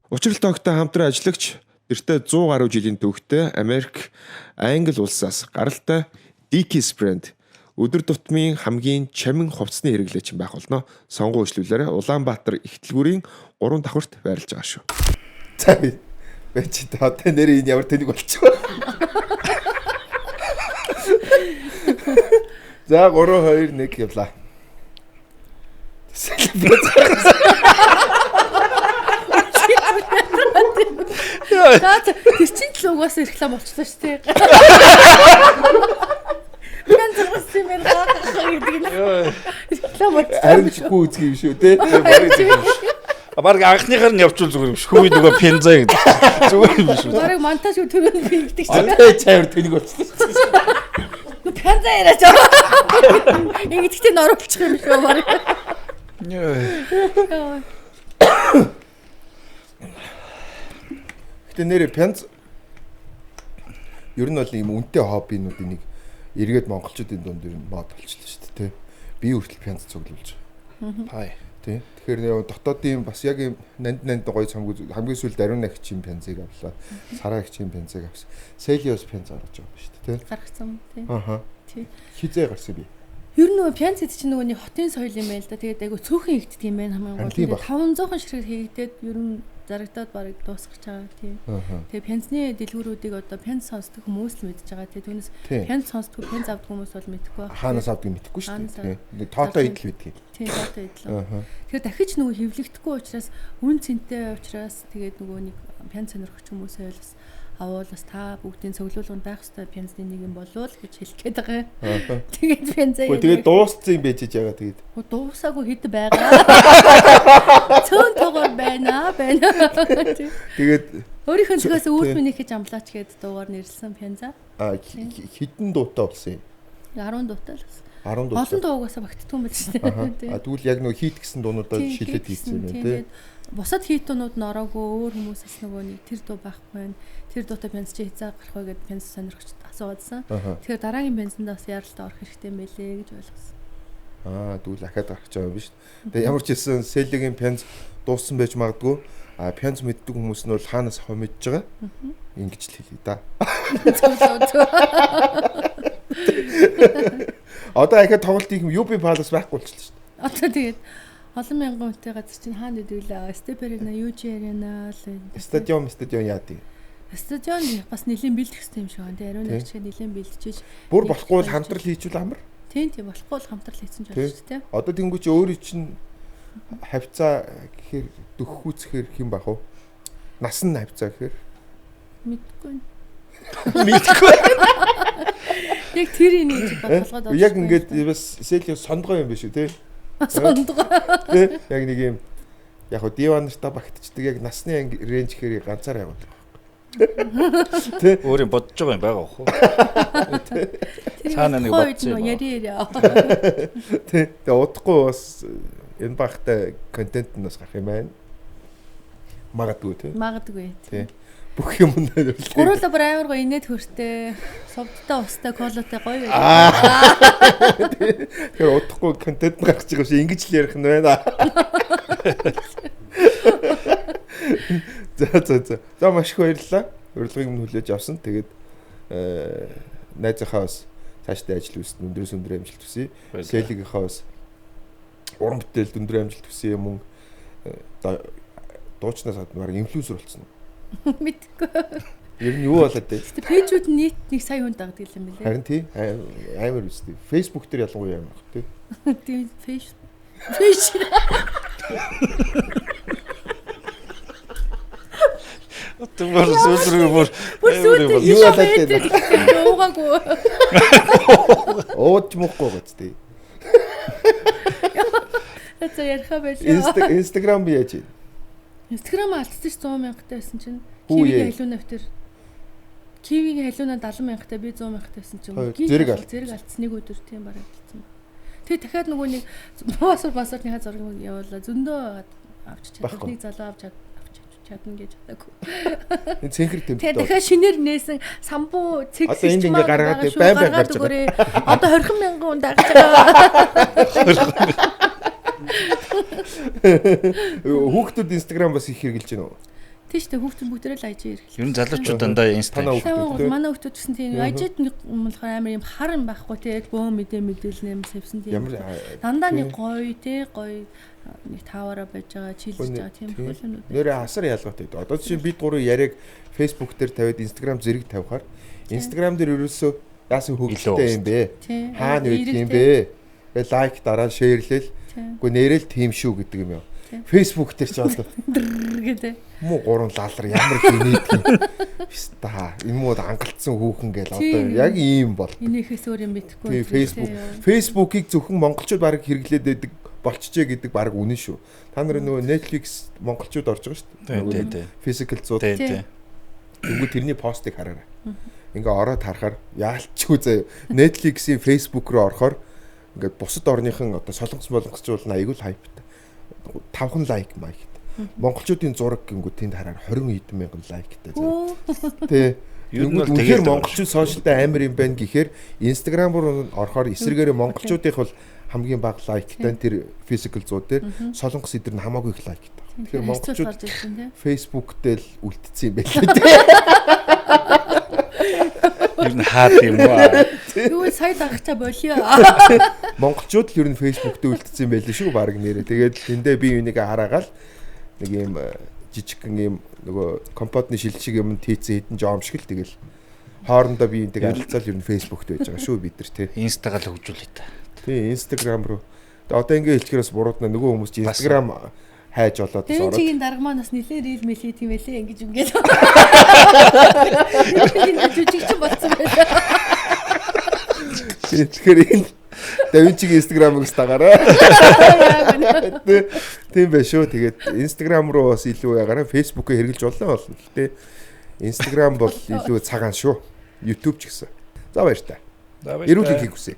Учрал тогтой хамтран ажиллагч эртээ 100 гаруй жилийн түүхтэй Америк, Англи улсаас гаралтай Dickies брэнд өдөр тутмын хамгийн чамин хувцсны хэрэглээч байх болно. Сонгуун үйлчлүүлээрээ Улаанбаатар ихтлгүүрийн 3 давхарт байрлаж байгаа шүү. За бич одоо нэр энэ ямар тэнэг болчихоо. За 3 2 1 явлаа. Тэр чинь л угаасаа реклам болчихлоо шүү дээ. Мен зөвхөн юм байгаа. Реклам болчихлоо. Харин чгүй үзэх юм шүү те. Бараг анхныхаар нь явуул зүгээр юм шүү. Хүү нөгөө пенза гэдэг. Зүгээр юм шүү. Бараг монтаж төрөнд хийгдэг чинь. Одоо чайр тэнэг болчихлоо. Пенза яриач аа. Ингэхдээ норуулчих юм шүү бараг. Нэр пенз ер нь бол ийм үнэтэй хоббинуудын нэг эргээд монголчуудын дунд ер нь мод болчихлоо шүү дээ, тэ. Би хүртэл пенз цуглуулж байгаа. Тий. Тэгэхээр нөө дотоодын бас яг ийм нанд гоё цамгүй хамгийн сүүлд ариун агчийн пензыг авлаа. Сараа агчийн пензыг авсан. Селиос пенз гаргаж байгаа шүү дээ, тэ. Гаргацсан тий. Аха. Тий. Хизээ гарсан би. Ер нь пенз гэдэг чинь нөгөө хотын соёл юм байл да. Тэгээд айгу цөөхөн игддэг юм байна хамгийн гол. 500 ширхэг хийгдээд ер нь зарагдаад барыг дуусгах чагаа тий. Тэгээ пензны дэлгүүрүүдийг одоо пенз сонсдог хүмүүс л мэдж байгаа тий. Түүнээс пенз сонсдог, пенз авдаг хүмүүс бол мэдэхгүй байна. Хаанаас авдаг мэдэхгүй шүү дээ. Нэг тоотой идэл мэдгийг. Тий, тоотой идэл. Тэгэхээр дахиж нөгөө хөвлөгдөхгүй учраас үн цэнтэй учраас тэгээд нөгөө нэг пенз сонирхож хүмүүсээ бас авал бас та бүгдийн цоглуулганд байх ёстой пензны нэг юм болов гэж хэлэх гээд байгаа. Тэгээд пензээ. Тэгээд дууссан юм байж байгаа тэгээд. Дуусаагүй хэд байгаа. Цөөн тоогоор байна. Тэгээд өөрийнхөө зүгээс үүд минийхэж амлаач гээд дуугаар нэрлсэн пенза. Хитэн дуутай болсон юм. 10 дуутай л байсан. 10 дуутай. Олон дуугасаа багтдаг юм байна шүү дээ. Тэгвэл яг нөгөө хит гэсэн дуунуудаа шилээд хийсэн юм байна тий. Бусад хитунууд нь ороогүй өөр хүмүүсээс нөгөө нэг тэр дуу байхгүй байна. Тэр дуутай пенз чи хязгаар гарах вэ гэд пенз сонирхч асууадсан. Тэгэхээр дараагийн пензэнд бас яралтай орох хэрэгтэй юм байлээ гэж ойлгосон. Тэгвэл ахаад гарах гэж байгаа юм биш. Тэгээ ямар ч хэлсэн селигийн пенз дууссан байж магадгүй. Пенз мэддэг хүмүүс нь бол хаанаас хоо мэдж байгаа. Ингэж л хэлээ да. Одоо ахаад тоглолт юм UB Palace байхгүй болчихлоо шүү дээ. Одоо тэгээд олон мянган хүнтэй газар чинь хаана идэвлээ? Степерина, UG Arena л стадион яа тий. Стадион бас нэлийн бэлдэх хэрэгтэй юм шиг байна. Тэ ариун агчид нэлийн бэлдчихэж бүр болохгүй бол хамтрал хийчихвэл амар. Тийм болохгүй бол хамтрал хийсэн ч болж тий. Одоо тэнгуү чи өөрөө чинь хавцаа гэхээр дөххүүцхээр хэм бах уу? Нас нь хавцаа гэхээр мэдгүй. Мэдгүй. Яг тэр энийг бодлогоод байна. Яг ингээд бас селио сондгоо юм биш үү те? Сондгоо. Тэ яг нэг юм яг хоо диван нартаа багтчихдаг яг насны рейнж гэхээр ганцаар яваад. Тэ өөрөө бодож байгаа юм байгаа хөө. Цаана нэг бодчих. Тэ удахгүй бас энэ багтай контент нь бас гарах юм байна. Магадгүй те. Магадгүй. Тэ бүх юм нэр. Гуруула бүр амар гоё инээд хөртэй, совдтой устай колотой гоё байх. Тэр удахгүй контент гаргаж байгаа шиг ингэж л ярих нь байна. За маш их баярлалаа. Урилгыг минь хүлээж авсан. Тэгээд найзынхаа бас цаашдаа ажил үүсгэн өндөр амжилт хүсье. Селигийнхаа бас уран бүтээлд өндөр амжилт хүсье юм. Дуучнаас гадна инфлюенсер болсон. Мэдгүй. Ер нь юу болоод вэ? Пэйжүүд нийт 1 сая хүн дагдаг юм билээ. Харин тий амар үстэй. Facebook дээр ялангуяа амар тий. Тийм пэйж. Түмэр сүлрэг бүр юу болоод вэ? Уугаагүй. Ууж мөхгүй гоц тий. байхаа байлаа. Instagram би яаж? Instagram алдсан ш 100 мянгаттай байсан чинь. Хүү Кивигийн яа. халиунаа битэр. Кивигийн халиунаа 70 мянгаттай би 100 мянгаттай байсан чинь. Зэрэг алдсан нэг өдөр тийм бараг алдсан. Тэгээ дахиад нөгөө нэг пассвордынхаа зургийг явуулаа зөндөө авч чаддаг. Нэг залуу авч чадна гэж бодоагүй. Энэ цэнхэр тэмдэг. Тэгээ дахиад шинээр нээсэн самбуу цэг одоо энд ингээ гаргаад байн гарч байгаа. Одоо 20 мянган хүн дагаж байгаа. Хүүхдүүд Instagram бас их хэрэгжилж байна уу? Тийм шүү дээ хүүхдүүд бүгдээ л ажиж ирэх. Ер нь залуучууд дандаа Instagram. Манай хүүхдүүд гэсэн тийм ажид нэг болохоор амар юм хар юм байхгүй те бөө мэдээлэл нэм сэвсэн тийм. Дандаа нэг гоё те гоё нэг таавараа байж байгаа чилж байгаа тийм хөлнүүд. Нэрээ асар ялгаатай. Одоо чинь бид гурав яриаг Facebook дээр тавиад Instagram зэрэг тавихаар Instagram дээр ерөөсөө яасан хөгжилтэй юм бэ? Хаана үйд юм бэ? Лайк дараа шеэрлэл. Гэхдээ нэрэл тийм шүү гэдэг юм яа. Facebook дээр ч одоо гэдэг. Муу гурван лалар ямар хийнээд юм. Биста энэ мууд ангалтсан хүүхэн гээл одоо яг ийм бол. Энийхээс өөр юм битгэхгүй. Facebook-ийг зөвхөн монголчууд баг хэрэглээд байдаг болчихжээ гэдэг баг үнэн шүү. Та нар нөгөө Netflix монголчууд орж байгаа шүү дээ. Physical зууд. Тэгвэл тэрний постыг хараарай. Ингээ ороод харахаар яалчгүй заяа. Netflix-ийн Facebook руу орохоор ингээд бусад орныхан одоо солонгос болгосчулна айгүй л хайптай. 5хан лайк маягт. Монголчуудын зураг гингүү тэнд хараар 20 хэдэн мянган лайктай заяа. Тэ. Үнэхээр монголчууд сошиалтай амар юм байна гэхээр Instagram руу орохоор эсрэгээр монголчуудынх бол хамгийн бага лайктай тэр physical зууд дээр солонгос эдэр нь хамаагүй их лайктай. Тэгэхээр монголчууд Facebook дээр л үлдсэн юм байна. Ер нь хаад юм аа. Юу сая дагчаа болио. Монголчууд л ер нь Facebook дээр үлдсэн юм байл шүү баг нэрээ. Тэгээд тэндээ би энийг хараагаал нэг юм жижигхэн юм нөгөө компотны шилж шиг юм тийцэн хідэн жоом шиг л тэгэл хоорондоо би энэтэй харилцаал ер нь Facebook дээр байж байгаа шүү бид нар тий. Инстагал хөгжүүлээ та. Тий Instagram руу. Одоо ингээ хэлчихээрээс буруудна нөгөө хүмүүс чи Instagram хайж болоод бас ороод. Тэнцгийн дарга маань бас нилээ рил мэлээ тийм байлээ ингэж ингээд. Яг жижиг ч болсон байлаа. Тэгэхээр энэ Давинчигийн Instagram-ыг дагаарай. Тийм байх шүү. Тэгээд Instagram руу бас илүү ягараа Facebook-ыг хэрэглэж болно болно. Гэтэ Instagram бол илүү цагаан шүү. YouTube ч гэсэн. За баяр та. Эрүүл мэндийг хүсье.